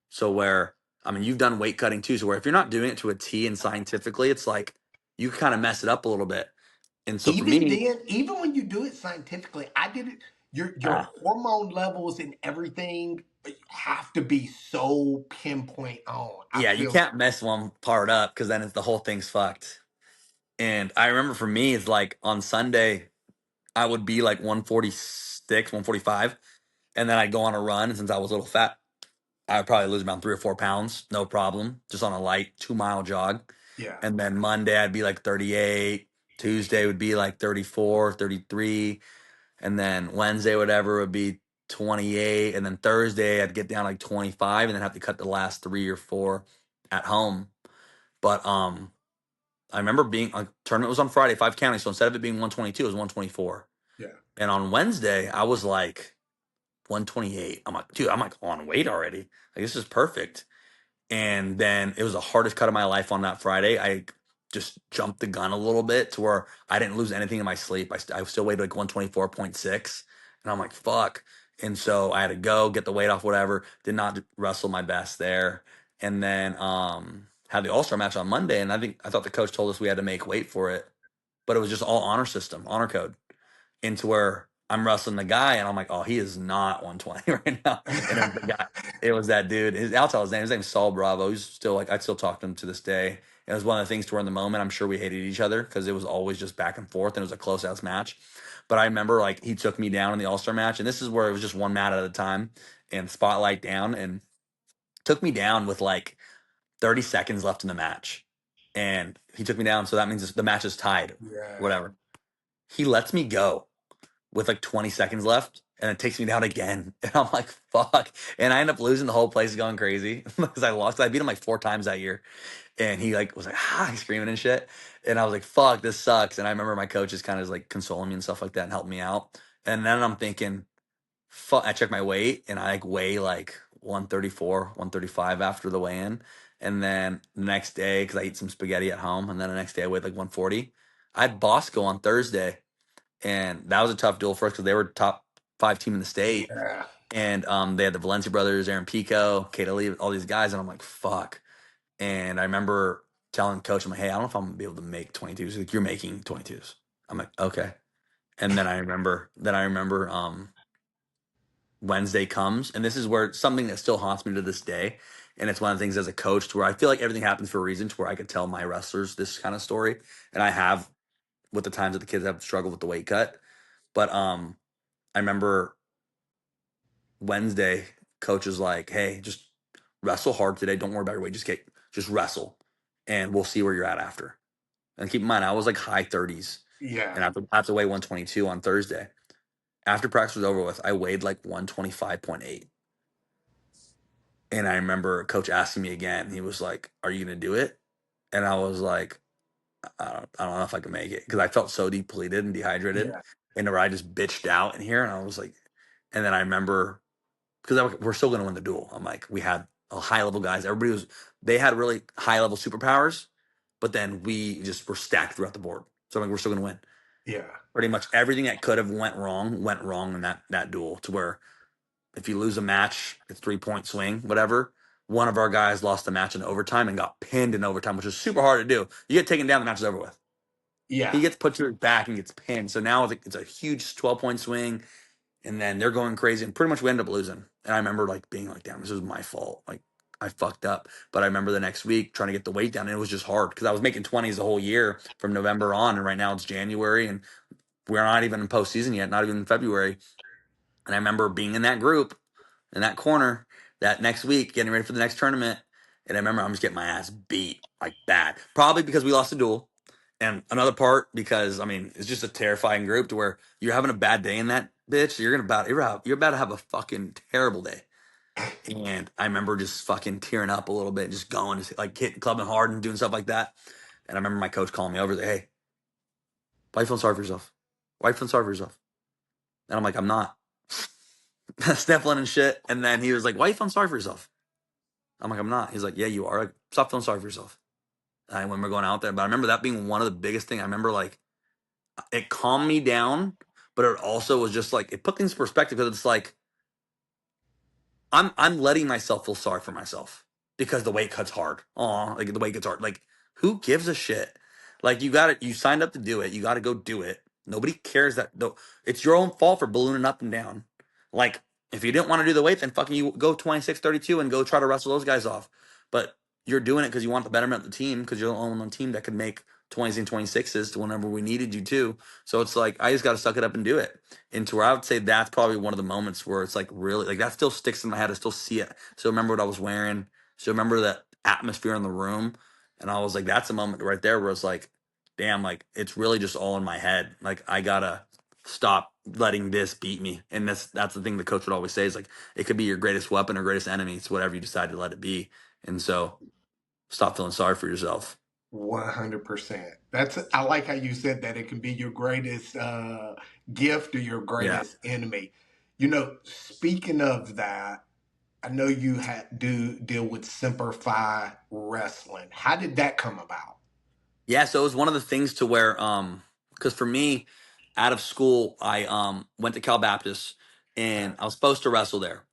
So where I mean, you've done weight cutting too. So where if you're not doing it to a T and scientifically, it's like you kind of mess it up a little bit. And so for even me, then, even when you do it scientifically, I did it. your Ah, hormone levels and everything have to be so pinpoint on. I yeah, you feel can't mess one part up because then it's, the whole thing's fucked. And I remember for me, it's like on Sunday, I would be like 146, 145, and then I'd go on a run. And since I was a little fat, I would probably lose about 3 or 4 pounds, no problem, just on a light 2 mile jog. yeah, And then Monday, I'd be like 38. Tuesday would be like 34, 33. And then Wednesday, whatever, would be 28. And then Thursday, I'd get down like 25 and then have to cut the last 3 or 4 at home. But I remember being like tournament was on Friday, 5 counties. So instead of it being 122, it was 124. yeah, And on Wednesday, I was like 128. I'm like, dude, I'm like on weight already. Like this is perfect. And then it was the hardest cut of my life on that Friday. I just jumped the gun a little bit to where I didn't lose anything in my sleep. I still weighed like 124.6. And I'm like, fuck. And so I had to go get the weight off, whatever. Did not wrestle my best there. And then had the All-Star match on Monday. And I thought the coach told us we had to make weight for it. But it was just all honor system, honor code, into where I'm wrestling the guy and I'm like, oh, he is not 120 right now. And it was the guy, it was that dude. I'll tell his name. His name's Saul Bravo. He's still like, I still talk to him to this day. It was one of the things to where in the moment, I'm sure we hated each other because it was always just back and forth and it was a close ass match. But I remember like he took me down in the All Star match, and this is where it was just one mat at a time and spotlight down, and took me down with like 30 seconds left in the match. And he took me down. So that means the match is tied, yeah, whatever. He lets me go with like 20 seconds left, and it takes me down again. And I'm like, fuck. And I end up losing. The whole place is going crazy because I lost. I beat him like 4 times that year. And he like was like, he's screaming and shit. And I was like, fuck, this sucks. And I remember my coaches kind of like consoling me and stuff like that and helping me out. And then I'm thinking, fuck, I check my weight and I like weigh like 134, 135 after the weigh in. And then the next day, because I eat some spaghetti at home, and then the next day I weighed like 140. I had Bosco on Thursday, and that was a tough duel for us because they were top 5 team in the state, yeah, and they had the Valencia brothers, Aaron Pico, Kate Ali, all these guys, and I'm like, fuck. And I remember telling coach, I'm like, hey, I don't know if I'm gonna be able to make 22s. He's like, you're making 22s. I'm like, okay. And then I remember Wednesday comes, and this is where something that still haunts me to this day. And it's one of the things as a coach to where I feel like everything happens for a reason, to where I could tell my wrestlers this kind of story. And I have, with the times that the kids have struggled with the weight cut. But I remember Wednesday, coach was like, "Hey, just wrestle hard today. Don't worry about your weight. Just wrestle, and we'll see where you're at after." And keep in mind, I was like high 30s, yeah, and I have to weigh 122 on Thursday. After practice was over with, I weighed like 125.8. And I remember coach asking me again. He was like, "Are you gonna do it?" And I was like, I don't know if I can make it because I felt so depleted and dehydrated, yeah, and where I just bitched out in here, and I was like, and then I remember because we're still going to win the duel. I'm like, we had a high level guys. They had really high level superpowers, but then we just were stacked throughout the board. So I'm like, we're still going to win. yeah, Pretty much everything that could have went wrong in that duel. To where if you lose a match, it's 3 point swing, whatever. One of our guys lost the match in overtime and got pinned in overtime, which is super hard to do. You get taken down, the match is over with. yeah, He gets put to his back and gets pinned. So now it's a huge 12 point swing, and then they're going crazy, and pretty much we end up losing. And I remember like being like, damn, this is my fault. Like I fucked up. But I remember the next week trying to get the weight down, and it was just hard because I was making 20s the whole year from November on, and right now it's January, and we're not even in postseason yet, not even in February. And I remember being in that group, in that corner, that next week, getting ready for the next tournament. And I remember I'm just getting my ass beat like bad. Probably because we lost a duel. And another part because I mean it's just a terrifying group to where you're having a bad day in that bitch. You're about to have a fucking terrible day. And I remember just fucking tearing up a little bit, just going, just like hitting, clubbing hard and doing stuff like that. And I remember my coach calling me over, like, "Hey, why you feeling sorry for yourself? Why you feeling sorry for yourself?" And I'm like, "I'm not." Sniffling and shit. And then he was like, "Why you feeling sorry for yourself?" I'm like, "I'm not." He's like, "Yeah, you are. Like, stop feeling sorry for yourself." And when we're going out there, but I remember that being one of the biggest things. I remember like it calmed me down, but it also was just like it put things in perspective because it's like I'm letting myself feel sorry for myself because the weight cut's hard. Oh, like the weight gets hard. Like who gives a shit? Like you got it. You signed up to do it. You got to go do it. Nobody cares that though. It's your own fault for ballooning up and down. Like, if you didn't want to do the weight, then fucking you go 26, 32 and go try to wrestle those guys off. But you're doing it because you want the betterment of the team because you're the only one on the team that could make 20s and 26s to whenever we needed you to. So it's like, I just got to suck it up and do it. And to where I would say that's probably one of the moments where it's like really, like that still sticks in my head. I still see it. So remember what I was wearing. So remember that atmosphere in the room. And I was like, that's a moment right there where it's like, damn, like it's really just all in my head. Like I gotta stop letting this beat me. And that's the thing the coach would always say is like it could be your greatest weapon or greatest enemy. It's whatever you decide to let it be. And so stop feeling sorry for yourself. 100%. I like how you said that it can be your greatest gift or your Yeah. greatest enemy. You know, speaking of that, I know you do deal with Semper Fi Wrestling. How did that come about? Yeah. So it was one of the things to where because for me, out of school, I went to Cal Baptist Okay. and I was supposed to wrestle there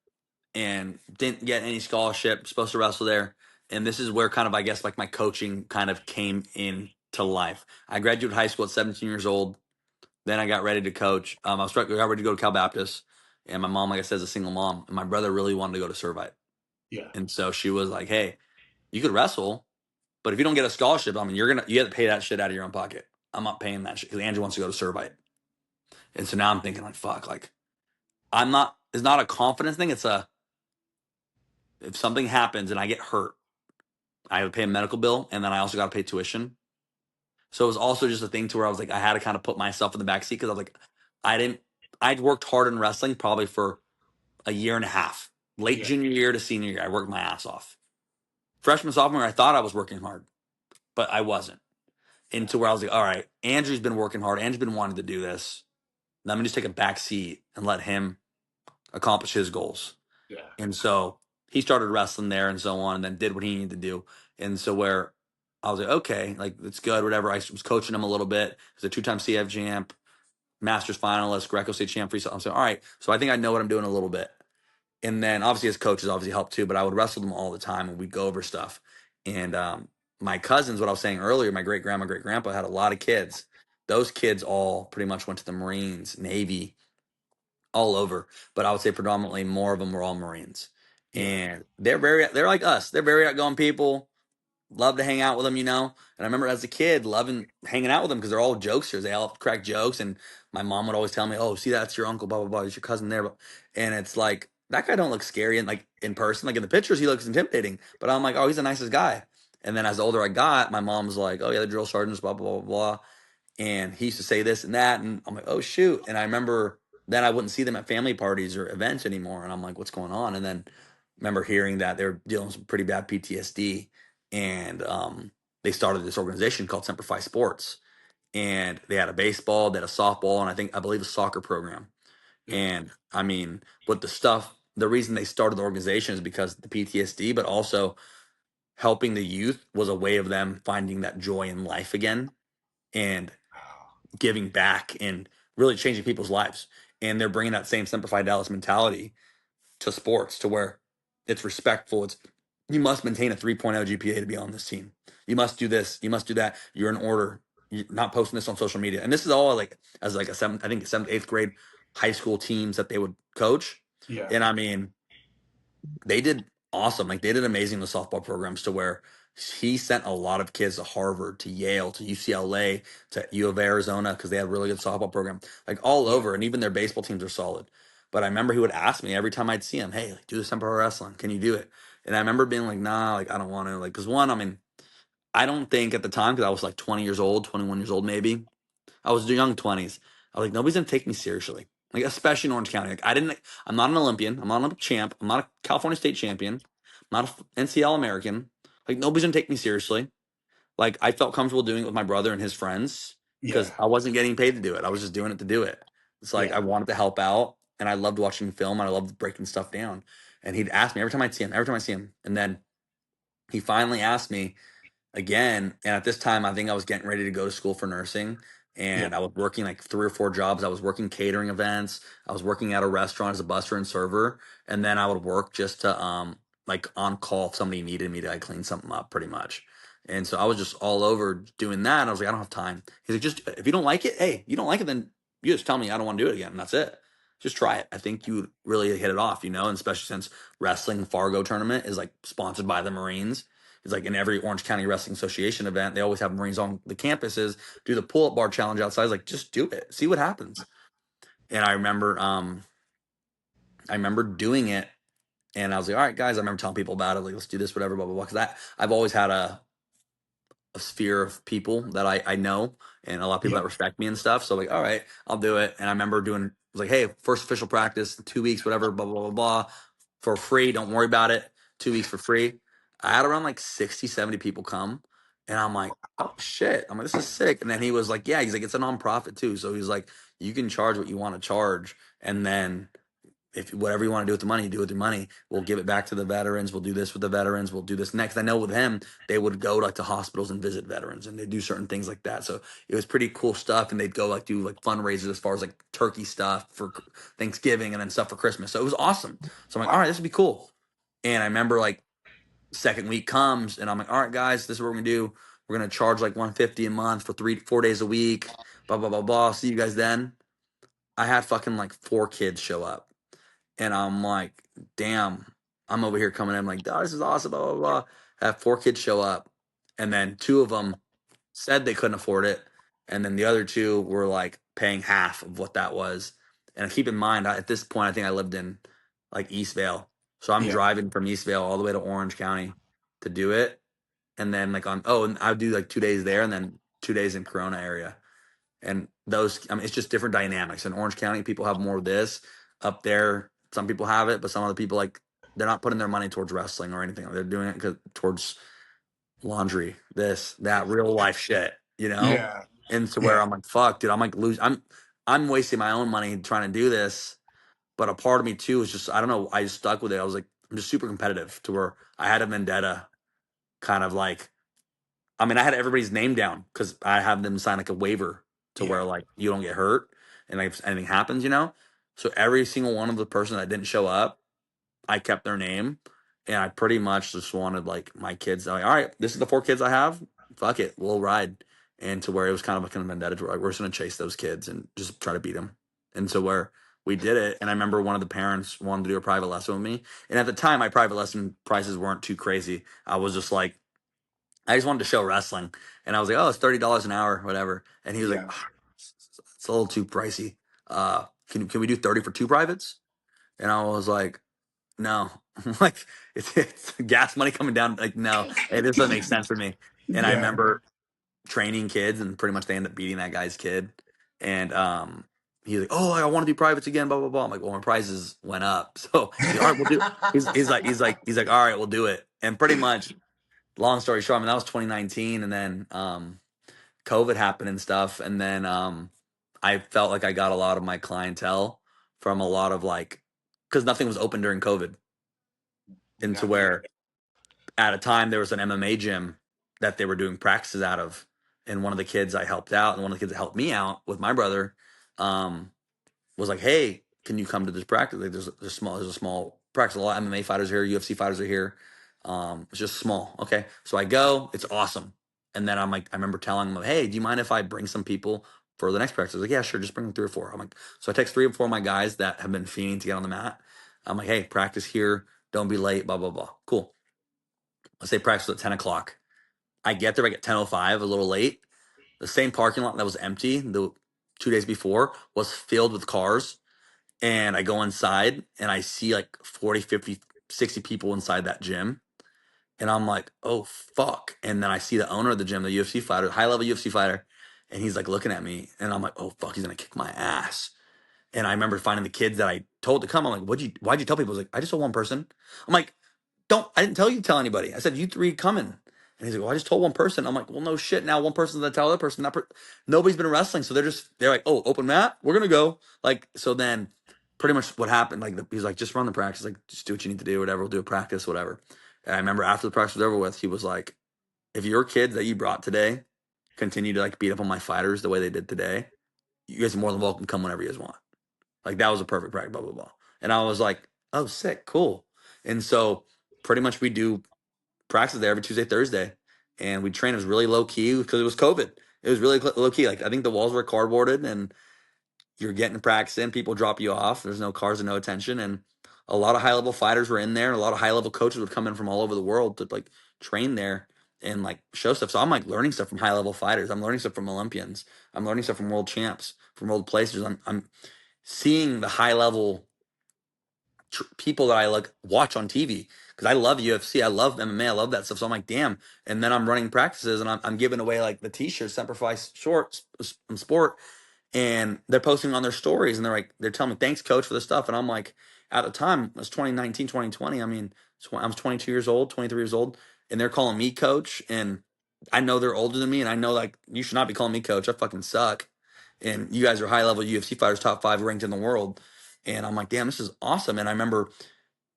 and didn't get any scholarship, supposed to wrestle there. And this is where kind of I guess like my coaching kind of came into life. I graduated high school at 17 years old. Then I got ready to coach. Got ready to go to Cal Baptist, and my mom, like I said, is a single mom, and my brother really wanted to go to Servite, Yeah. and so she was like, "Hey, you could wrestle, but if you don't get a scholarship, I mean, you have to pay that shit out of your own pocket. I'm not paying that shit because Andrew wants to go to Servite." And so now I'm thinking like, "Fuck, like I'm not." It's not a confidence thing. It's a if something happens and I get hurt, I have to pay a medical bill, and then I also got to pay tuition. So it was also just a thing to where I was like, I had to kind of put myself in the back seat because I was like, I didn't. I'd worked hard in wrestling probably for a year and a half, late Yeah. junior year to senior year. I worked my ass off. Freshman, sophomore, I thought I was working hard, but I wasn't. Yeah. Into where I was like, all right, Andrew's been working hard. Andrew's been wanting to do this. Let me just take a back seat and let him accomplish his goals. Yeah. And so he started wrestling there and so on, and then did what he needed to do. And so where I was like, okay, like it's good, whatever. I was coaching him a little bit. He's a two-time CF champ, Masters finalist, Greco State champ. Freestyle. I'm saying, all right, so I think I know what I'm doing a little bit. And then obviously his coaches obviously helped too, but I would wrestle them all the time and we'd go over stuff. And my cousins, what I was saying earlier, my great grandma, great grandpa had a lot of kids. Those kids all pretty much went to the Marines, Navy, all over. But I would say predominantly more of them were all Marines. Yeah. And they're like us. They're very outgoing people. Love to hang out with them, you know. And I remember as a kid loving hanging out with them because they're all jokesters. They all crack jokes, and my mom would always tell me, "Oh, see, that's your uncle, blah blah blah. It's your cousin there." And it's like that guy don't look scary, and like in person, like in the pictures, he looks intimidating. But I'm like, "Oh, he's the nicest guy." And then as the older I got, my mom's like, "Oh yeah, the drill sergeants, blah blah blah blah." And he used to say this and that, and I'm like, "Oh shoot!" And I remember then I wouldn't see them at family parties or events anymore, and I'm like, "What's going on?" And then remember hearing that they're dealing with some pretty bad PTSD, and they started this organization called Semper Fi Sports, and they had a baseball, they had a softball, and I believe a soccer program. Yeah. And I mean, with the stuff, the reason they started the organization is because of the PTSD, but also helping the youth was a way of them finding that joy in life again and Oh, giving back and really changing people's lives. And they're bringing that same Semper Fi Dallas mentality to sports to where it's respectful. It's you must maintain a 3.0 GPA to be on this team. You must do this. You must do that. You're in order. You're not posting this on social media. And this is all like as like a seventh, I think seventh, eighth grade high school teams that they would coach. yeah. And I mean, they did awesome. Like they did amazing with softball programs to where he sent a lot of kids to Harvard, to Yale, to UCLA, to U of Arizona because they had a really good softball program, like all Yeah. over. And even their baseball teams are solid. But I remember he would ask me every time I'd see him, "Hey, like, do the Semper Wrestling. Can you do it?" And I remember being like, "Nah, like I don't want to." Like, because one, I mean, I don't think at the time because I was like 20 years old, 21 years old, maybe. I was young 20s. I was like, nobody's gonna take me seriously. Like, especially in Orange County. Like, I'm not an Olympian. I'm not an Olympic champ. I'm not a California state champion. I'm not a NCL American. Like, nobody's gonna take me seriously. Like, I felt comfortable doing it with my brother and his friends because Yeah. I wasn't getting paid to do it. I was just doing it to do it. It's like Yeah. I wanted to help out and I loved watching film and I loved breaking stuff down. And he'd ask me every time I'd see him, every time I see him. And then he finally asked me again. And at this time, I think I was getting ready to go to school for nursing. Yeah. And I was working like 3 or 4 jobs. I was working catering events. I was working at a restaurant as a busser and server. And then I would work just to like on call if somebody needed me to like clean something up pretty much. And so I was just all over doing that. And I was like, I don't have time. He's like, just if you don't like it, hey, you don't like it, then you just tell me I don't want to do it again. And that's it. Just try it. I think you would really hit it off, you know, and especially since wrestling Fargo tournament is like sponsored by the Marines. It's like in every Orange County Wrestling Association event, they always have Marines on the campuses do the pull up bar challenge outside. It's like, just do it, see what happens. And I remember doing it, and I was like, all right, guys. I remember telling people about it, like, let's do this, whatever, blah blah blah. Because I've always had a sphere of people that I know and a lot of people Yeah. that respect me and stuff. So like, all right, I'll do it. And I remember doing was like, hey, first official practice, 2 weeks, whatever, blah blah blah blah, for free. Don't worry about it. 2 weeks for free. I had around like 60, 70 people come. And I'm like, oh shit. I'm like, this is sick. And then he was like, yeah, he's like, it's a nonprofit too. So he's like, you can charge what you want to charge. And then if whatever you want to do with the money, do with your money. We'll give it back to the veterans. We'll do this with the veterans. We'll do this next. I know with him, they would go like to hospitals and visit veterans, and they do certain things like that. So it was pretty cool stuff. And they'd go like do like fundraisers as far as like turkey stuff for Thanksgiving and then stuff for Christmas. So it was awesome. So I'm like, all right, this would be cool. And I remember like second week comes, and I'm like, all right, guys, this is what we're gonna do. We're gonna charge like 150 a month for 3 4 days a week. Blah blah blah blah. See you guys then. I had fucking like 4 kids show up. And I'm like, damn, I'm over here coming in like, oh, this is awesome, blah, blah, blah. Have 4 kids show up. And then 2 of them said they couldn't afford it. And then the other 2 were like paying half of what that was. And keep in mind, at this point, I think I lived in like Eastvale. So I'm Yeah. driving from Eastvale all the way to Orange County to do it. And then like and I would do like 2 days there and then 2 days in Corona area. And those, I mean, it's just different dynamics. In Orange County, people have more of this. Up there, some people have it, but some other people like they're not putting their money towards wrestling or anything. They're doing it towards laundry, this, that, real life shit, you know. Yeah. And to where Yeah. I'm like, fuck, dude, I'm like I'm wasting my own money trying to do this. But a part of me too is just I don't know. I just stuck with it. I was like, I'm just super competitive to where I had a vendetta, kind of like I mean, I had everybody's name down because I have them sign like a waiver to Yeah. where like you don't get hurt and like if anything happens, you know. So every single one of the person that didn't show up, I kept their name, and I pretty much just wanted like my kids. Like, all right, this is the 4 kids I have. Fuck it, we'll ride. And to where it was kind of like a vendetta, to where like, we're just gonna chase those kids and just try to beat them. And so where we did it, and I remember one of the parents wanted to do a private lesson with me, and at the time my private lesson prices weren't too crazy. I was just like I just wanted to show wrestling, and I was like, "Oh, it's $30 an hour, whatever." And he was like, Yeah. "Ah, "It's a little too pricey. Can we do 30 for 2 privates?" And I was like, "No, like it's gas money coming down. Like no, hey, this doesn't make sense for me." And I Yeah. remember training kids, and pretty much they ended up beating that guy's kid. And he's like, "Oh, I want to do privates again." Blah blah blah. I'm like, "Well, my prices went up, so he's like, all right, we'll do." He's like, "All right, we'll do it." And pretty much long story short, I mean that was 2019, and then COVID happened and stuff, and then I felt like I got a lot of my clientele from a lot of like because nothing was open during COVID, into Gotcha. where at a time there was an MMA gym that they were doing practices out of, and one of the kids I helped out, and one of the kids that helped me out with my brother, um, was like, "Hey, can you come to this practice? Like, there's a small practice. A lot of MMA fighters are here, UFC fighters are here. It's just small. Okay, so I go. It's awesome. And then I'm like, I remember telling them, "Hey, do you mind if I bring some people for the next practice?" I was like, "Yeah, sure. Just bring 3 or 4." I'm like, so I text 3 or 4 of my guys that have been fiending to get on the mat. I'm like, "Hey, practice here. Don't be late. Blah blah blah. Cool." Let's say practice at 10 o'clock. I get there. I get 10:05, a little late. The same parking lot that was empty the 2 days before was filled with cars, and I go inside and I see like 40, 50, 60 people inside that gym. And I'm like, oh, fuck. And then I see the owner of the gym, the UFC fighter, high level UFC fighter. And he's like looking at me. And I'm like, oh, fuck, he's going to kick my ass. And I remember finding the kids that I told to come. I'm like, why'd you tell people? I was like, I just told one person. I'm like, I didn't tell you to tell anybody. I said, you 3 coming. And he's like, well, I just told one person. I'm like, well, no shit. Now one person's gonna tell the other person. Nobody's been wrestling. So they're like, oh, open mat. We're going to go. Like, so then pretty much what happened, like he's like, just run the practice. Like, just do what you need to do, whatever. We'll do a practice, whatever. And I remember after the practice was over with, he was like, if your kids that you brought today continue to like beat up on my fighters the way they did today, you guys are more than welcome to come whenever you guys want. Like that was a perfect practice, blah, blah, blah. And I was like, oh, sick, cool. And so pretty much we do practice there every Tuesday, Thursday, and we train. It was really low key because it was COVID. It was really low key. Like I think the walls were cardboarded, and you're getting practice in. People drop you off. There's no cars and no attention, and a lot of high level fighters were in there. And a lot of high level coaches would come in from all over the world to like train there and like show stuff. So I'm like learning stuff from high level fighters. I'm learning stuff from Olympians. I'm learning stuff from world champs, from world placers. I'm seeing the high level people that I like watch on TV because I love UFC, I love MMA, I love that stuff. So I'm like, damn. And then I'm running practices and I'm giving away like the T-shirts, Semper Fi shorts, sport, and they're posting on their stories and they're telling me thanks coach for the stuff. And I'm like, at the time it was 2019, 2020. I mean, I was 22 years old, 23 years old, and they're calling me coach. And I know they're older than me, and I know like you should not be calling me coach. I fucking suck. And you guys are high level UFC fighters, top 5 ranked in the world. And I'm like, damn, this is awesome. And I remember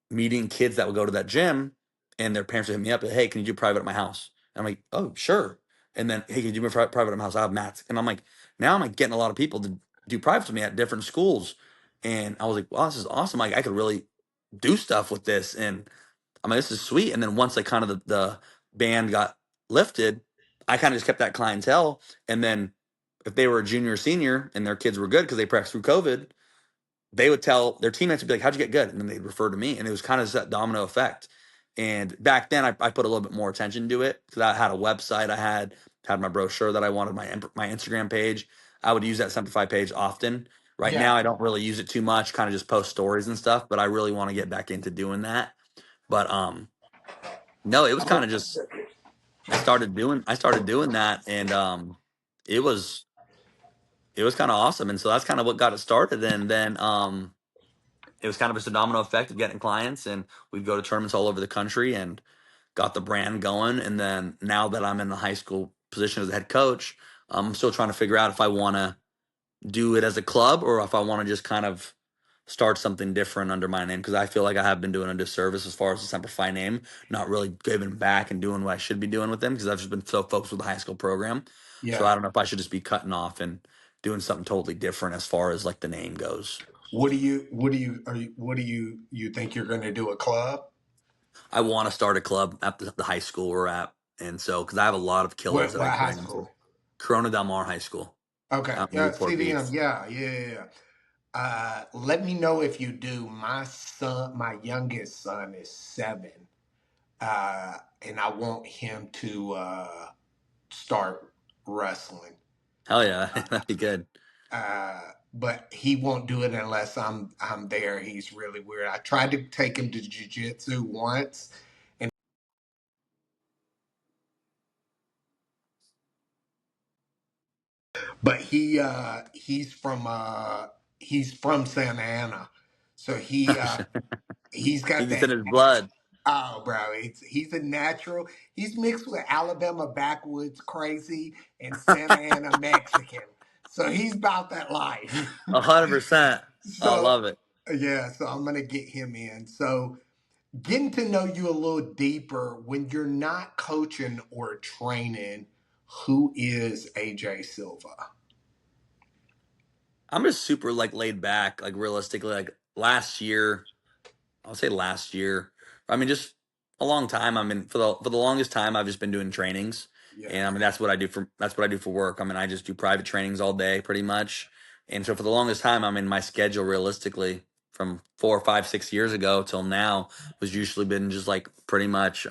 meeting kids that would go to that gym and their parents would hit me up, hey, can you do private at my house? And I'm like, oh, sure. And then, hey, can you do private at my house? I have mats. And I'm like, now I'm like getting a lot of people to do private with me at different schools. And I was like, wow, this is awesome. Like I could really do stuff with this. And I'm like, this is sweet. And then once like kind of the ban got lifted, I kind of just kept that clientele. And then if they were a junior or senior and their kids were good because they practiced through COVID, they would tell their teammates would be like, how'd you get good? And then they'd refer to me. And it was kind of that domino effect. And back then I put a little bit more attention to it because I had a website. I had my brochure that I wanted, my Instagram page. I would use that Semper Fi page often. Right Yeah. now, I don't really use it too much, kind of just post stories and stuff, but I really want to get back into doing that. But no, it was kind of just I started doing that, and it was it was kind of awesome. And so that's kind of what got it started. And then it was kind of just a domino effect of getting clients, and we'd go to tournaments all over the country and got the brand going. And then now that I'm in the high school position as a head coach, I'm still trying to figure out if I want to do it as a club or if I want to just kind of start something different under my name, because I feel like I have been doing a disservice as far as the Semper Fi name, not really giving back and doing what I should be doing with them because I've just been so focused with the high school program. So Yeah. I don't know if I should just be cutting off and doing something totally different as far as like the name goes. You think you're going to do a club? I want to start a club at the high school we're at. And so, because I have a lot of killers that What I high bring into school? Corona Del Mar High School Okay. out in Yeah. Newport CDM. Beach. Yeah. Yeah. Yeah. Yeah. Let me know if you do. My youngest son is 7, and I want him to start wrestling. Hell yeah, that'd be good. But he won't do it unless I'm there. He's really weird. I tried to take him to jujitsu once, and but he's from Santa Ana, so he's He got gets in that. his blood. Oh, bro, he's a natural. He's mixed with Alabama backwoods crazy and Santa Ana Mexican, so he's about that life. 100%. I So love it. yeah, so I'm gonna get him in. So getting to know you a little deeper when you're not coaching or training, who is AJ Silva? I'm just super like laid back, like realistically, like last year, I'll say last year. I mean, just a long time. I mean, for the longest time, I've just been doing trainings, Yeah, and I mean that's what I do for work. I mean, I just do private trainings all day, pretty much. And so for the longest time, I mean, my schedule realistically from 4, 5, 6 years ago till now was usually been just like pretty much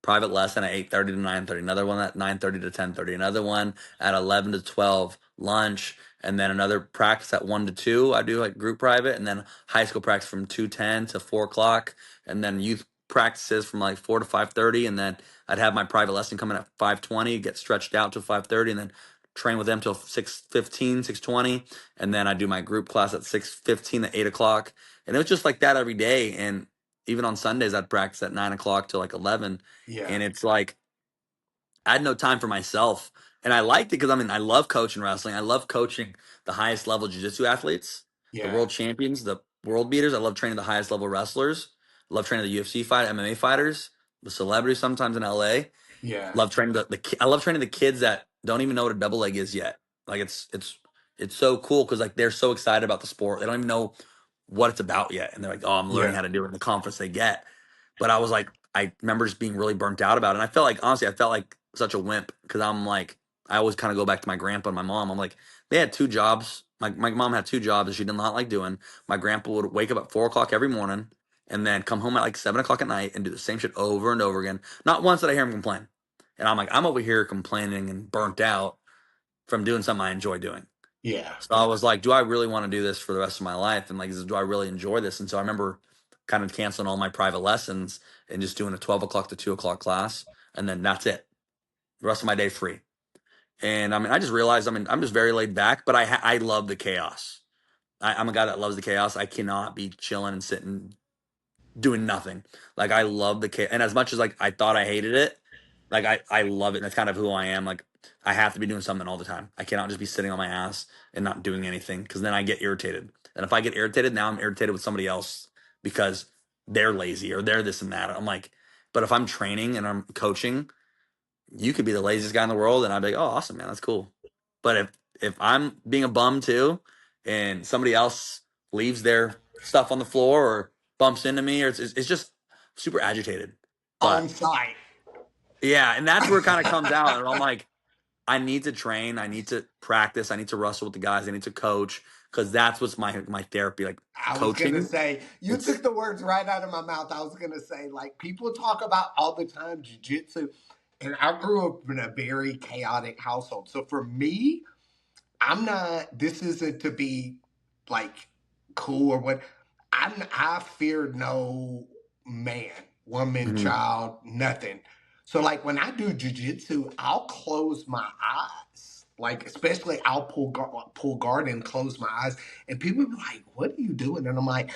private lesson at 8:30 to 9:30, another one at 9:30 to 10:30, another one at 11 to 12, lunch, and then another practice at 1 to 2. I do like group private, and then high school practice from 2:10 to 4 o'clock, and then youth practices from like 4 to 5:30, and then I'd have my private lesson coming at 5:20, get stretched out to 5:30, and then train with them till 6:15, 6:20, and then I do my group class at 6:15 to 8 o'clock, and it was just like that every day. And even on Sundays, I'd practice at 9 o'clock to like 11, yeah, and it's like I had no time for myself. And I liked it because I mean, I love coaching wrestling. I love coaching the highest level jiu-jitsu athletes, the yeah, world champions, the world beaters. I love training the highest level wrestlers. I love training the UFC fight, MMA fighters, the celebrities sometimes in LA. yeah, Love training I love training the kids that don't even know what a double leg is yet. Like it's so cool because like they're so excited about the sport. They don't even know what it's about yet. And they're like, oh, I'm learning yeah, how to do it in the confidence they get. But I was like, I remember just being really burnt out about it. And I felt like, honestly, I felt like such a wimp because I'm like, I always kind of go back to my grandpa and my mom. I'm like, they had two jobs. My mom had two jobs that she did not like doing. My grandpa would wake up at 4 o'clock every morning and then come home at like 7 o'clock at night and do the same shit over and over again. Not once did I hear him complain. And I'm like, I'm over here complaining and burnt out from doing something I enjoy doing. Yeah. So I was like, do I really want to do this for the rest of my life? And like, do I really enjoy this? And so I remember kind of canceling all my private lessons and just doing a 12 o'clock to 2 o'clock class. And then that's it. The rest of my day free. And I mean, I just realized, I mean, I'm just very laid back, but I love the chaos. I'm a guy that loves the chaos. I cannot be chilling and sitting doing nothing. Like I love the chaos. And as much as like I thought I hated it, like I love it. And that's kind of who I am. Like I have to be doing something all the time. I cannot just be sitting on my ass and not doing anything because then I get irritated. And if I get irritated, now I'm irritated with somebody else because they're lazy or they're this and that. I'm like, but if I'm training and I'm coaching, you could be the laziest guy in the world, and I'd be like, oh, awesome, man, that's cool. But if I'm being a bum too, and somebody else leaves their stuff on the floor or bumps into me, or it's just super agitated. On But site. yeah, and that's where it kind of comes out, and I'm like, I need to train, I need to practice, I need to wrestle with the guys, I need to coach because that's what's my therapy, like I was gonna coaching. say, you It's took the words right out of my mouth. I was gonna say, like, people talk about all the time jujitsu, and I grew up in a very chaotic household. So for me, I'm not. This isn't to be like cool or what. I fear no man, woman, mhm, child, nothing. So like when I do jujitsu, I'll close my eyes. Like especially I'll pull guard and close my eyes, and people be like, "What are you doing?" And I'm like,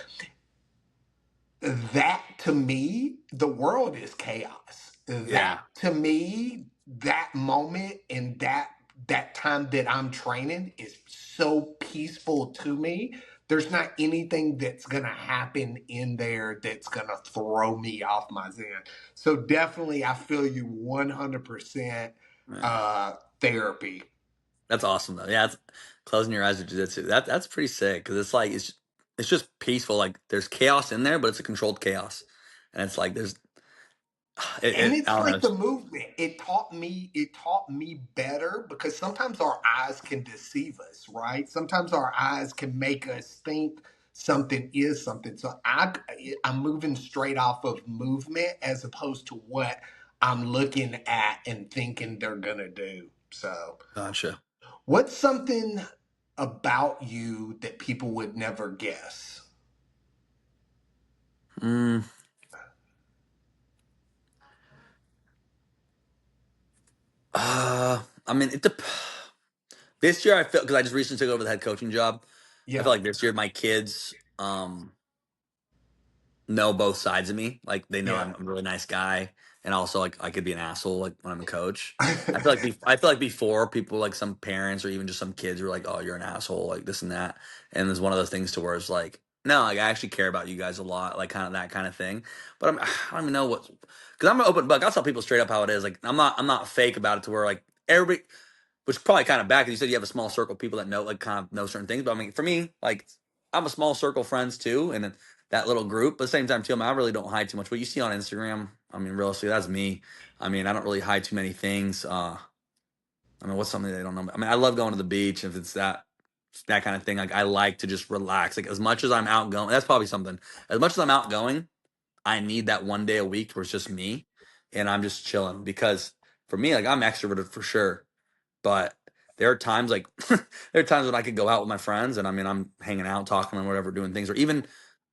that to me, the world is chaos. That yeah, to me, that moment and that time that I'm training is so peaceful to me. There's not anything that's gonna happen in there that's gonna throw me off my zen. So definitely, I feel you 100% yeah. therapy. That's awesome though. Yeah, it's closing your eyes to jujitsu. That's pretty sick because it's like it's just peaceful. Like there's chaos in there, but it's a controlled chaos, and it's like there's And I it's don't know. like the movement. It taught me better because sometimes our eyes can deceive us, right? Sometimes our eyes can make us think something is something. So I'm moving straight off of movement as opposed to what I'm looking at and thinking they're gonna do. So Gotcha. what's something about you that people would never guess? Mm, I mean, this year I felt because I just recently took over the head coaching job. I feel Yeah, like this year my kids know both sides of me. Like they know yeah. I'm a really nice guy, and also like I could be an asshole like when I'm a coach. I feel like before people like some parents or even just some kids were like, "Oh, you're an asshole," like this and that. And it's one of those things to where it's like, no, like I actually care about you guys a lot, like kind of that kind of thing. But I don't even know what because I'm an open book. I'll tell people straight up how it is. Like I'm not fake about it to where like everybody which is probably kind of bad because you said you have a small circle of people that know like kind of know certain things. But I mean, for me, like I'm a small circle of friends too, and then that little group. But at the same time, too, I, mean, I really don't hide too much. What you see on Instagram, I mean, realistically, that's me. I mean, I don't really hide too many things. I mean, what's something they don't know? I mean, I love going to the beach if it's that kind of thing. Like I like to just relax. Like as much as I'm outgoing, that's probably something. As much as I'm outgoing, I need that one day a week where it's just me, and I'm just chilling because for me, like I'm extroverted for sure but there are times like there are times when I could go out with my friends and I mean I'm hanging out, talking and whatever, doing things. Or even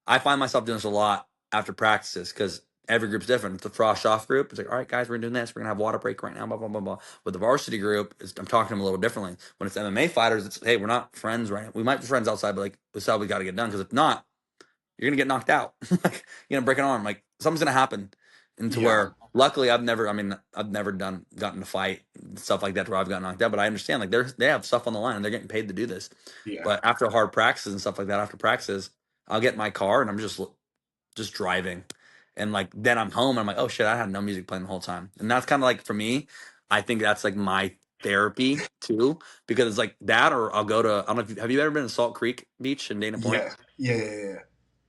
I find myself doing this a lot after practices because every group's different. It's a frosh off group. It's like, all right, guys, we're doing this. We're gonna have water break right now. Blah blah blah blah. With the varsity group, I'm talking to them a little differently. When it's MMA fighters, it's hey, we're not friends right now. We might be friends outside, but like this is how we got to get done. Because if not, you're gonna get knocked out. Like you're gonna break an arm. Like something's gonna happen. And to Yeah, where luckily I've never gotten a fight, stuff like that where I've gotten knocked out. But I understand like they have stuff on the line and they're getting paid to do this. yeah, But after hard practices and stuff like that, after practices, I'll get in my car and I'm just driving. And like then I'm home and I'm like, oh shit, I had no music playing the whole time. And that's kind of like for me, I think that's like my therapy too. Because it's like that or I'll go to I don't know if have you ever been to Salt Creek Beach in Dana Point? yeah, yeah, yeah,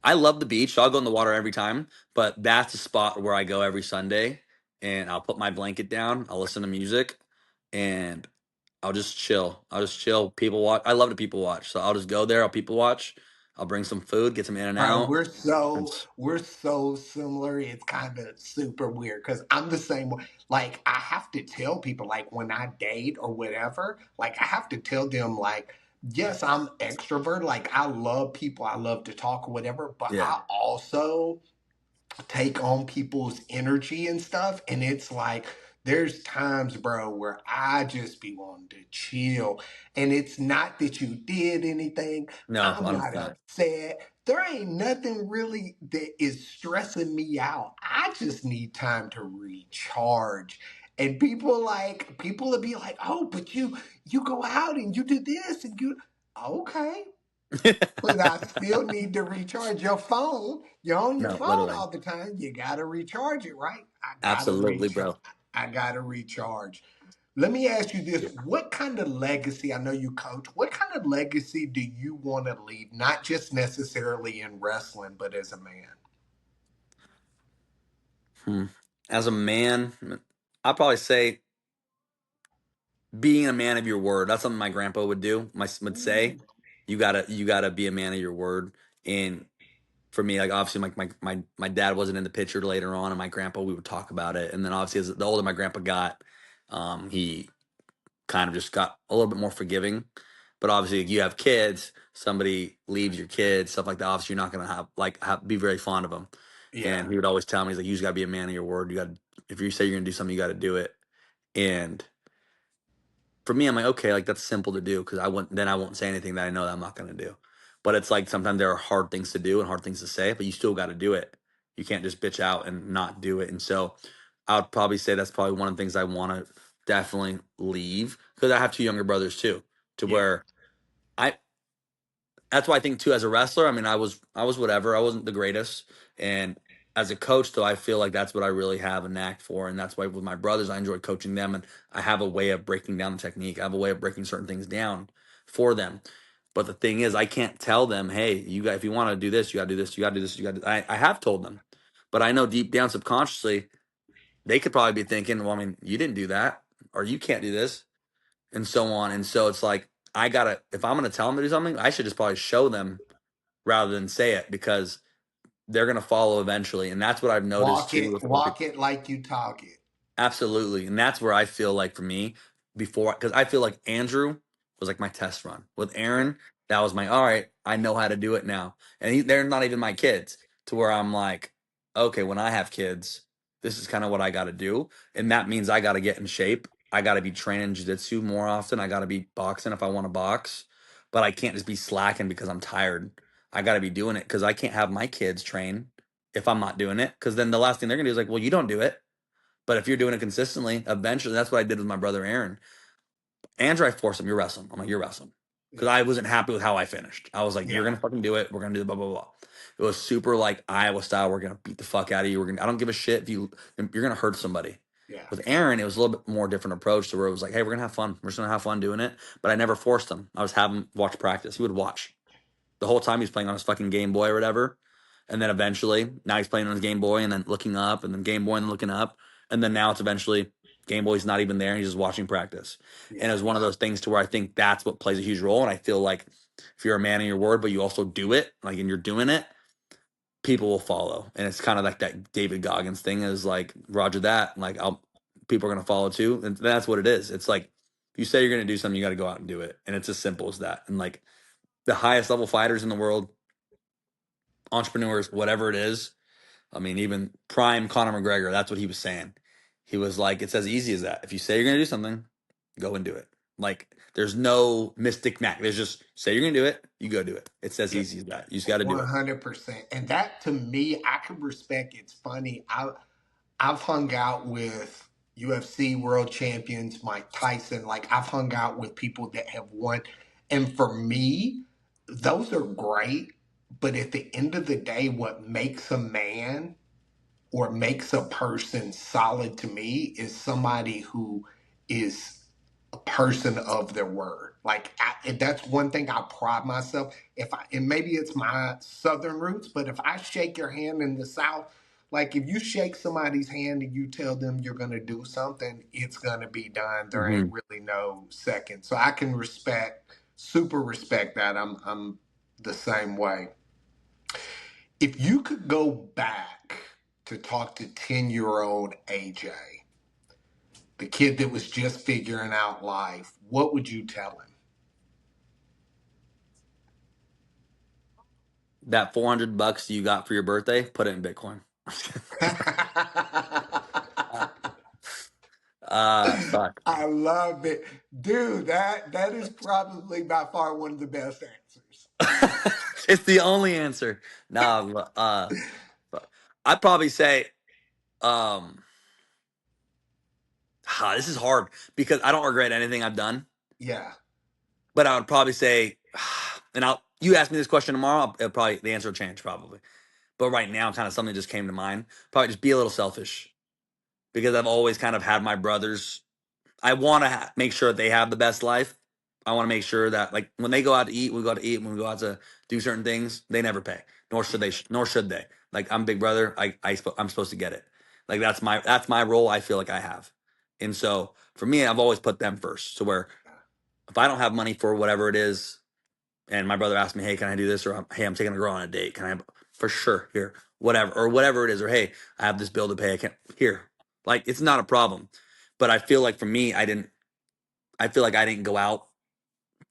I love the beach, so I'll go in the water every time. But that's a spot where I go every Sunday, and I'll put my blanket down. I'll listen to music, and I'll just chill. I'll just chill. People watch. I love to people watch, so I'll just go there. I'll people watch. I'll bring some food, get some in and Bro, out. we're so similar. It's kind of super weird because I'm the same way. Like I have to tell people, like when I date or whatever, like I have to tell them, like yes, I'm extrovert. Like I love people, I love to talk or whatever, but Yeah, I also take on people's energy and stuff. And it's like, there's times, bro, where I just be wanting to chill. And it's not that you did anything. no, I'm not 100%. upset. There ain't nothing really that is stressing me out. I just need time to recharge. And people will be like, oh, but you go out and you do this and you okay. But I still need to recharge your phone. You're on your No, phone literally, all the time. You gotta recharge it, right? absolutely, bro. I gotta recharge. Let me ask you this. What kind of legacy, I know you coach, what kind of legacy do you want to leave? Not just necessarily in wrestling, but as a man. Hmm. As a man, I'll probably say being a man of your word. That's something my grandpa would do. Would say, you gotta be a man of your word. And for me, like obviously, my dad wasn't in the picture later on, and my grandpa, we would talk about it. And then obviously, as the older my grandpa got, he kind of just got a little bit more forgiving. But obviously, if you have kids, somebody leaves your kids, stuff like that. Obviously, you're not gonna be very fond of them. And Yeah, he would always tell me, he's like, you just gotta be a man of your word. You got to if you say you're gonna do something, you got to do it. And for me, I'm like, okay, like that's simple to do because I won't say anything that I know that I'm not gonna do. But it's like sometimes there are hard things to do and hard things to say, but you still got to do it. You can't just bitch out and not do it. And so I would probably say that's probably one of the things I want to definitely leave because I have two younger brothers too, to yeah, where I that's why I think too as a wrestler, I mean I was whatever. I wasn't the greatest. And as a coach though, I feel like that's what I really have a knack for. And that's why with my brothers I enjoy coaching them and I have a way of breaking down the technique. I have a way of breaking certain things down for them. But the thing is I can't tell them, hey, you got if you want to do this, you gotta do this, you gotta do this, you gotta I have told them. But I know deep down subconsciously, they could probably be thinking, well, I mean, you didn't do that, or you can't do this, and so on. And so it's like I gotta if I'm gonna tell them to do something, I should just probably show them rather than say it because they're going to follow eventually. And that's what I've noticed too with a lot of people. walk it like you talk it. Absolutely. And that's where I feel like for me before, because I feel like Andrew was like my test run. With Yeah, Aaron, that was my, all right, I know how to do it now. And they're not even my kids to where I'm like, okay, when I have kids, this is kind of what I got to do. And that means I got to get in shape. I got to be training jiu-jitsu more often. I got to be boxing if I want to box, but I can't just be slacking because I'm tired. I got to be doing it because I can't have my kids train if I'm not doing it. Because then the last thing they're going to do is like, well, you don't do it. But if you're doing it consistently, eventually, that's what I did with my brother Aaron. Andrew, I forced him, you're wrestling. I'm like, you're wrestling. Because yeah, I wasn't happy with how I finished. I was like, you're yeah, going to fucking do it. We're going to do the blah, blah, blah. It was super like Iowa style. We're going to beat the fuck out of you. I don't give a shit you're going to hurt somebody. yeah, With Aaron, it was a little bit more different approach to where it was like, hey, we're going to have fun. We're just going to have fun doing it. But I never forced him. I was having him watch practice. He would watch the whole time he was playing on his fucking Game Boy or whatever. And then eventually, now he's playing on his Game Boy and then looking up, and then Game Boy and then looking up. And then now it's eventually Game Boy's not even there. And he's just watching practice. And it yeah. was one of those things to where I think that's what plays a huge role. And I feel like if you're a man of your word, but you also do it, like, and you're doing it, people will follow. And it's kind of like that David Goggins thing is like, Roger that. Like, people are going to follow too. And that's what it is. It's like, if you say you're going to do something, you got to go out and do it. And it's as simple as that. And like the highest level fighters in the world, entrepreneurs, whatever it is. I mean, even prime Conor McGregor, that's what he was saying. He was like, it's as easy as that. If you say you're going to do something, go and do it. Like, there's no mystic mac. There's just say you're going to do it, you go do it. It's as Yeah. easy as that. You just got to do it. 100%. And that to me, I can respect. It's funny. I've hung out with UFC world champions, Mike Tyson. Like I've hung out with people that have won. And for me, those are great. But at the end of the day, what makes a man or makes a person solid to me is somebody who is person of their word. Like that's one thing I pride myself. If I and maybe it's my southern roots, but if I shake your hand in the South, like if you shake somebody's hand and you tell them you're gonna do something, it's gonna be done. There ain't Hmm. really no second. So I can super respect that. I'm the same way. If you could go back to talk to 10-year-old AJ, the kid that was just figuring out life, what would you tell him? That $400 you got for your birthday, put it in Bitcoin. Fuck. I love it. Dude, that is probably by far one of the best answers. It's the only answer. No, but I'd probably say, um, this is hard because I don't regret anything I've done. Yeah. But I would probably say, and you ask me this question tomorrow, it'll probably the answer will change probably. But right now, kind of something just came to mind. Probably just be a little selfish because I've always kind of had my brothers. I want to make sure that they have the best life. I want to make sure that like when they go out to eat, we go out to eat. When we go out to do certain things, they never pay, nor should they. Nor should they. Like I'm big brother. I'm supposed to get it. Like that's my role. I feel like I have, and so for me, I've always put them first. So where if I don't have money for whatever it is, and my brother asked me, "Hey, can I do this?" or "Hey, I'm taking a girl on a date. Can I?" For sure, here, whatever it is, or "Hey, I have this bill to pay. I can't here." Like it's not a problem, but I feel like for me, I didn't. I feel like I didn't go out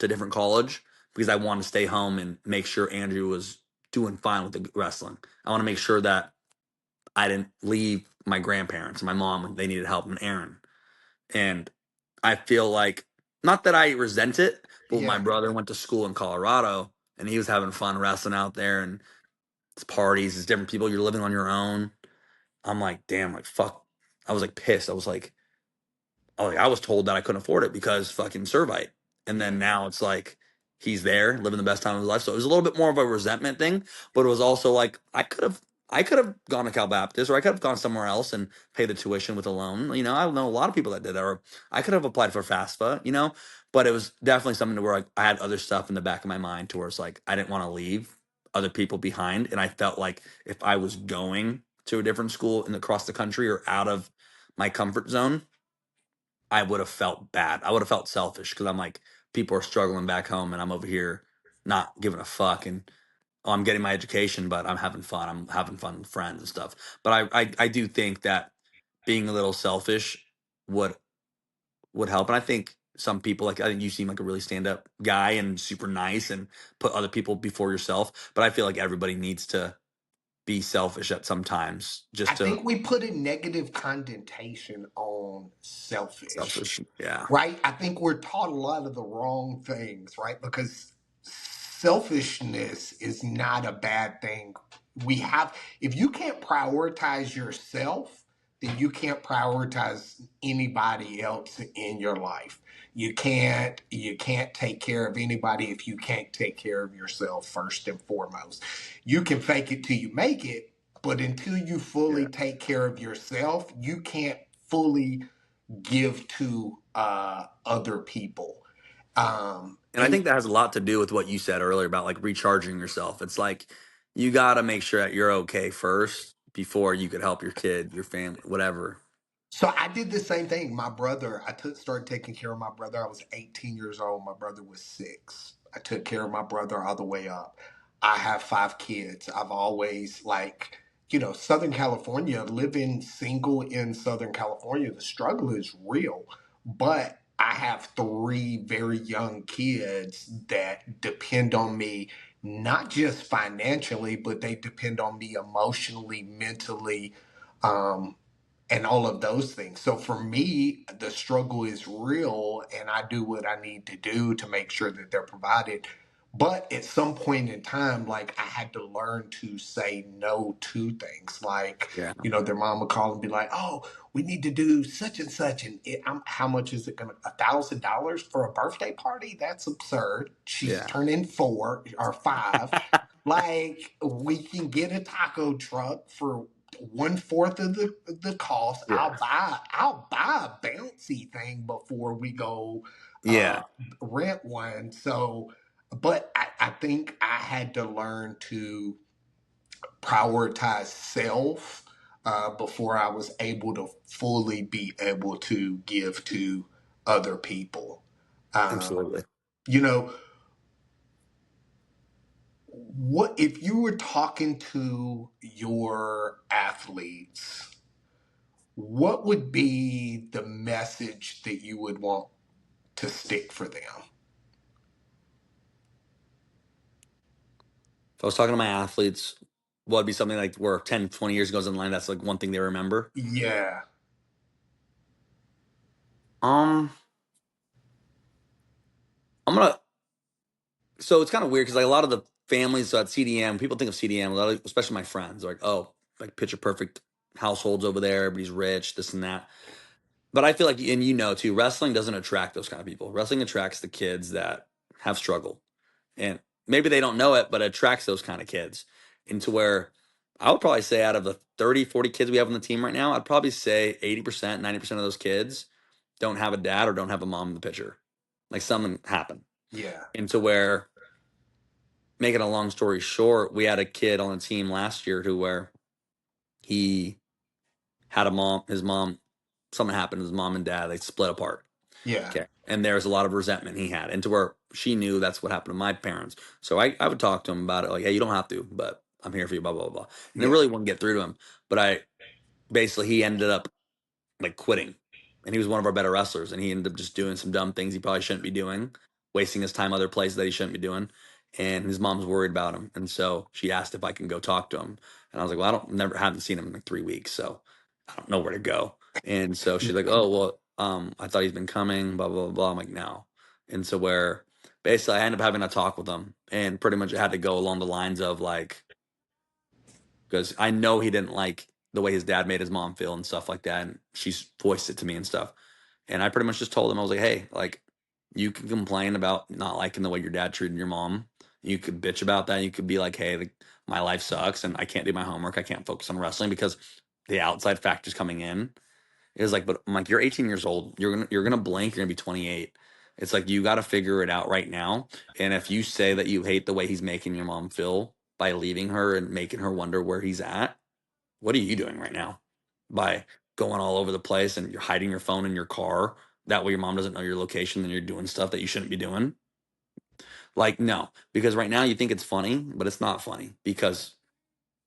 to different college because I wanted to stay home and make sure Andrew was doing fine with the wrestling. I want to make sure that I didn't leave my grandparents and my mom when they needed help and Aaron. And I feel like not that I resent it, but my Yeah. brother went to school in Colorado and he was having fun wrestling out there and it's parties, it's different people, you're living on your own. I'm like, damn, like fuck. I was like pissed. I was like, oh, like, I was told that I couldn't afford it because fucking Servite. And Yeah. then now it's like he's there living the best time of his life. So it was a little bit more of a resentment thing, but it was also like I could have gone to Cal Baptist or I could have gone somewhere else and paid the tuition with a loan. You know, I know a lot of people that did that, or I could have applied for FAFSA, you know, but it was definitely something to where I had other stuff in the back of my mind to where it's like I didn't want to leave other people behind. And I felt like if I was going to a different school in across the country or out of my comfort zone, I would have felt bad. I would have felt selfish because I'm like, people are struggling back home and I'm over here not giving a fuck. And oh, I'm getting my education, but I'm having fun. I'm having fun with friends and stuff. But I do think that being a little selfish would would help. And I think some people like I think you seem like a really stand up guy and super nice and put other people before yourself. But I feel like everybody needs to be selfish at sometimes I just to think we put a negative connotation on selfish. selfish. Yeah. Right? I think we're taught a lot of the wrong things, right? Because selfishness is not a bad thing. If you can't prioritize yourself, then you can't prioritize anybody else in your life. You can't take care of anybody if you can't take care of yourself first and foremost. You can fake it till you make it, but until you fully Yeah. take care of yourself, you can't fully give to other people. And I And think that has a lot to do with what you said earlier about like recharging yourself. It's like you got to make sure that you're okay first before you could help your kid, your family, whatever. so I did the same thing. Started taking care of my brother. I was 18 years old. My brother was 6. I took care of my brother all the way up. I have 5 kids. I've always Southern California, living single in Southern California, the struggle is real. But I have 3 very young kids that depend on me, not just financially, but they depend on me emotionally, mentally, um, and all of those things. So for me, the struggle is real, and I do what I need to do to make sure that they're provided. But at some point in time, like I had to learn to say no to things. Like, Yeah. their mom would call and be like, "Oh, we need to do such and such," and how much is it gonna $1,000 for a birthday party? That's absurd. She's Yeah. turning 4 or 5. Like we can get a taco truck for 1/4 of the cost. Yeah. I'll buy a bouncy thing before we go Yeah. rent one. So, but I think I had to learn to prioritize self before I was able to fully be able to give to other people. Um, Absolutely. you know, what if you were talking to your athletes? What would be the message that you would want to stick for them? If I was talking to my athletes, what would be something like where 10, 20 years goes in line, that's like one thing they remember? Yeah, Um, I'm gonna so it's kind of weird because like a lot of the families, so at CDM, people think of CDM, a lot of, especially my friends, like, oh, like picture perfect households over there, everybody's rich, this and that. But I feel like, and you know too, wrestling doesn't attract those kind of people. Wrestling attracts the kids that have struggled. And maybe they don't know it, but it attracts those kind of kids into where I would probably say out of the 30, 40 kids we have on the team right now, I'd probably say 80%, 90% of those kids don't have a dad or don't have a mom in the picture. Like something happened. yeah, Into where, making a long story short, we had a kid on the team last year who where he had a mom, his mom, something happened, his mom and dad, they split apart. yeah, Okay. And there was a lot of resentment he had, and to where she knew that's what happened to my parents. So I would talk to him about it, like, hey, you don't have to, but I'm here for you, blah, blah, blah. And it yeah, really wouldn't get through to him. But basically, he ended up like quitting. And he was one of our better wrestlers. And he ended up just doing some dumb things he probably shouldn't be doing, wasting his time other places that he shouldn't be doing. And his mom's worried about him. And so she asked if I can go talk to him. And I was like, well, haven't seen him in like 3 weeks. So I don't know where to go. And so she's like, oh, well, I thought he's been coming, blah, blah, blah, blah. I'm like, no. And so where basically I ended up having a talk with him, and pretty much it had to go along the lines of like, because I know he didn't like the way his dad made his mom feel and stuff like that. And she's voiced it to me and stuff. And I pretty much just told him, I was like, hey, like, you can complain about not liking the way your dad treated your mom. You could bitch about that. You could be like, hey, like, my life sucks and I can't do my homework. I can't focus on wrestling because the outside factors coming in. It was like, but I'm like, you're 18 years old. You're gonna blink. You're gonna be 28. It's like you got to figure it out right now. And if you say that you hate the way he's making your mom feel by leaving her and making her wonder where he's at, what are you doing right now by going all over the place and you're hiding your phone in your car? That way your mom doesn't know your location and you're doing stuff that you shouldn't be doing. Like, no, because right now you think it's funny, but it's not funny because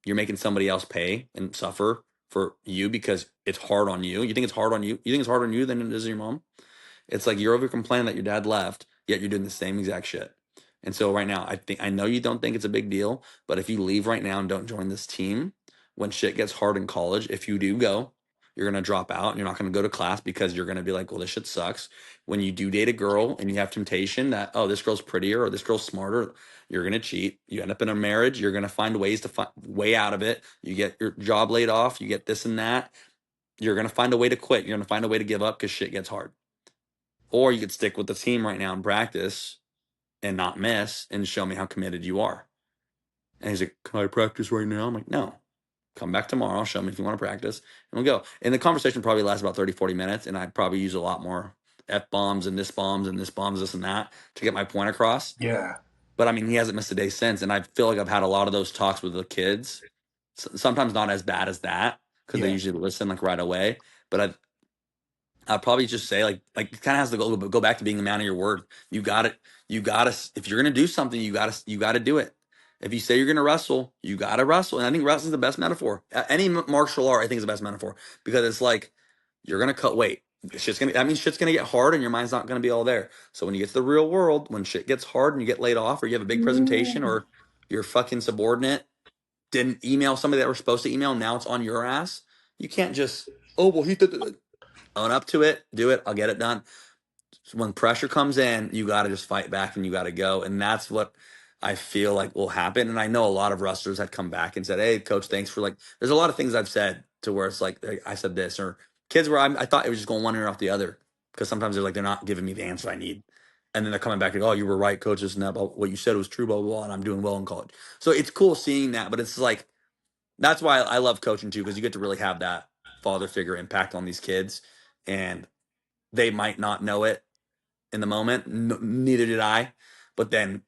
you're making somebody else pay and suffer for you because it's hard on you. You think it's hard on you. You think it's harder on you than it is on your mom. It's like you're over complaining that your dad left, yet you're doing the same exact shit. And so right now, I know you don't think it's a big deal, but if you leave right now and don't join this team, when shit gets hard in college, if you do go, you're gonna drop out and you're not gonna go to class because you're gonna be like, well, this shit sucks. When you do date a girl and you have temptation that, oh, this girl's prettier or this girl's smarter, you're gonna cheat. You end up in a marriage. You're gonna find ways to find way out of it. You get your job laid off. You get this and that. You're gonna find a way to quit. You're gonna find a way to give up because shit gets hard. Or you could stick with the team right now and practice and not miss and show me how committed you are. And he's like, can I practice right now? I'm like, no. Come back tomorrow. Show me if you want to practice. And we'll go. And the conversation probably lasts about 30, 40 minutes. And I'd probably use a lot more F bombs and this bombs and this bombs, this and that to get my point across. yeah, But I mean, he hasn't missed a day since. And I feel like I've had a lot of those talks with the kids. Sometimes not as bad as that because they yeah. usually listen like right away. But I'd probably just say like it kind of has to go back to being a man of your word. You got it. You got to, if you're gonna do something, you got to do it. If you say you're gonna wrestle, you got to wrestle. And I think wrestling's the best metaphor. Any martial art, I think, is the best metaphor because it's like you're gonna cut weight. That means shit's gonna get hard and your mind's not gonna be all there. So when you get to the real world, when shit gets hard and you get laid off or you have a big presentation or your fucking subordinate didn't email somebody that were supposed to email, now it's on your ass. You can't just, oh well, he did. Own up to it, do it, I'll get it done. So when pressure comes in, you got to just fight back and you got to go. And that's what I feel like will happen. And I know a lot of wrestlers had come back and said, hey, coach, thanks for like, there's a lot of things I've said to where it's like, hey, I said this, or kids where I thought it was just going one ear off the other because sometimes they're like, they're not giving me the answer I need. And then they're coming back and go, oh, you were right, coach, this and that, but what you said was true, blah, blah, blah, and I'm doing well in college. So it's cool seeing that, but it's like, That's why I love coaching too, because you get to really have that father figure impact on these kids, and they might not know it in the moment. Neither did I, but then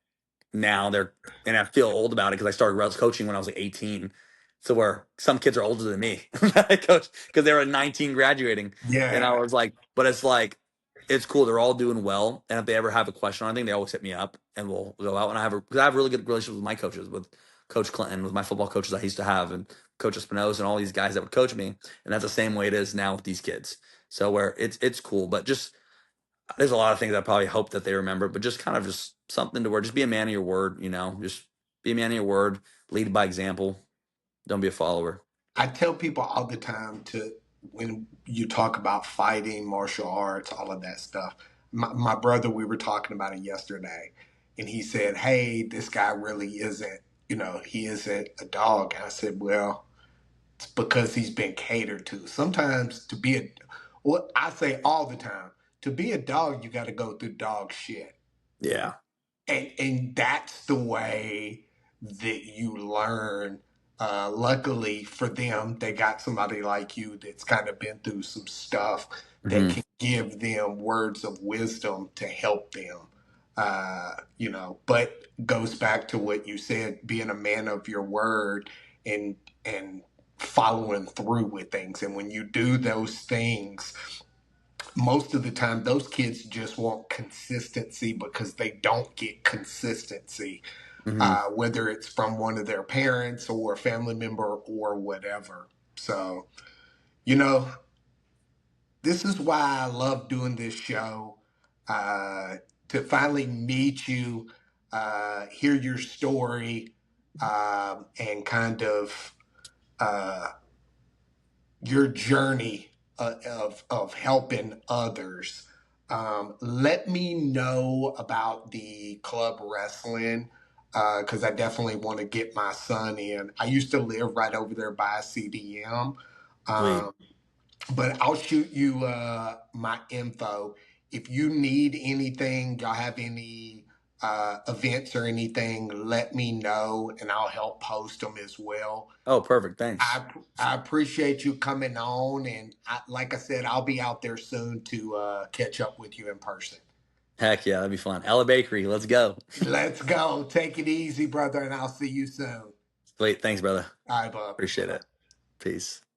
now they're, and I feel old about it because I started coaching when I was like 18. So where some kids are older than me that I coach because they were 19 graduating, and I Yeah. was like, but it's like it's cool. They're all doing well, and if they ever have a question or anything, they always hit me up, and we'll go out. And because I have really good relationships with my coaches, with Coach Clinton, with my football coaches I used to have, and Coach Espinosa, and all these guys that would coach me. And that's the same way it is now with these kids. So where it's cool, but just there's a lot of things I probably hope that they remember, but just kind of just something to where just be a man of your word, just be a man of your word, lead by example. Don't be a follower. I tell people all the time to when you talk about fighting, martial arts, all of that stuff. My brother, we were talking about it yesterday, and he said, "Hey, this guy really isn't, he isn't a dog." And I said, "Well, it's because he's been catered to. Sometimes well, I say all the time, to be a dog, you got to go through dog shit." Yeah. And that's the way that you learn. Luckily for them, they got somebody like you that's kind of been through some stuff that Hmm. can give them words of wisdom to help them. But goes back to what you said, being a man of your word and and following through with things. And when you do those things, most of the time those kids just want consistency because they don't get consistency, Hmm. whether it's from one of their parents or a family member or whatever. So, you know, this is why I love doing this show, to finally meet you, hear your story, and kind of uh, your journey, of helping others. Let me know about the club wrestling, because I definitely want to get my son in. I used to live right over there by CDM, Sweet. um, but I'll shoot you my info. If you need anything, y'all have any events or anything, let me know and I'll help post them as well. Oh, perfect. Thanks. I appreciate you coming on, and like I said, I'll be out there soon to catch up with you in person. Heck yeah, that'd be fun. Ella Bakery, let's go. Let's go. Take it easy, brother, and I'll see you soon. Sweet. Thanks, brother. All right, bub. Appreciate Bye. it. Peace.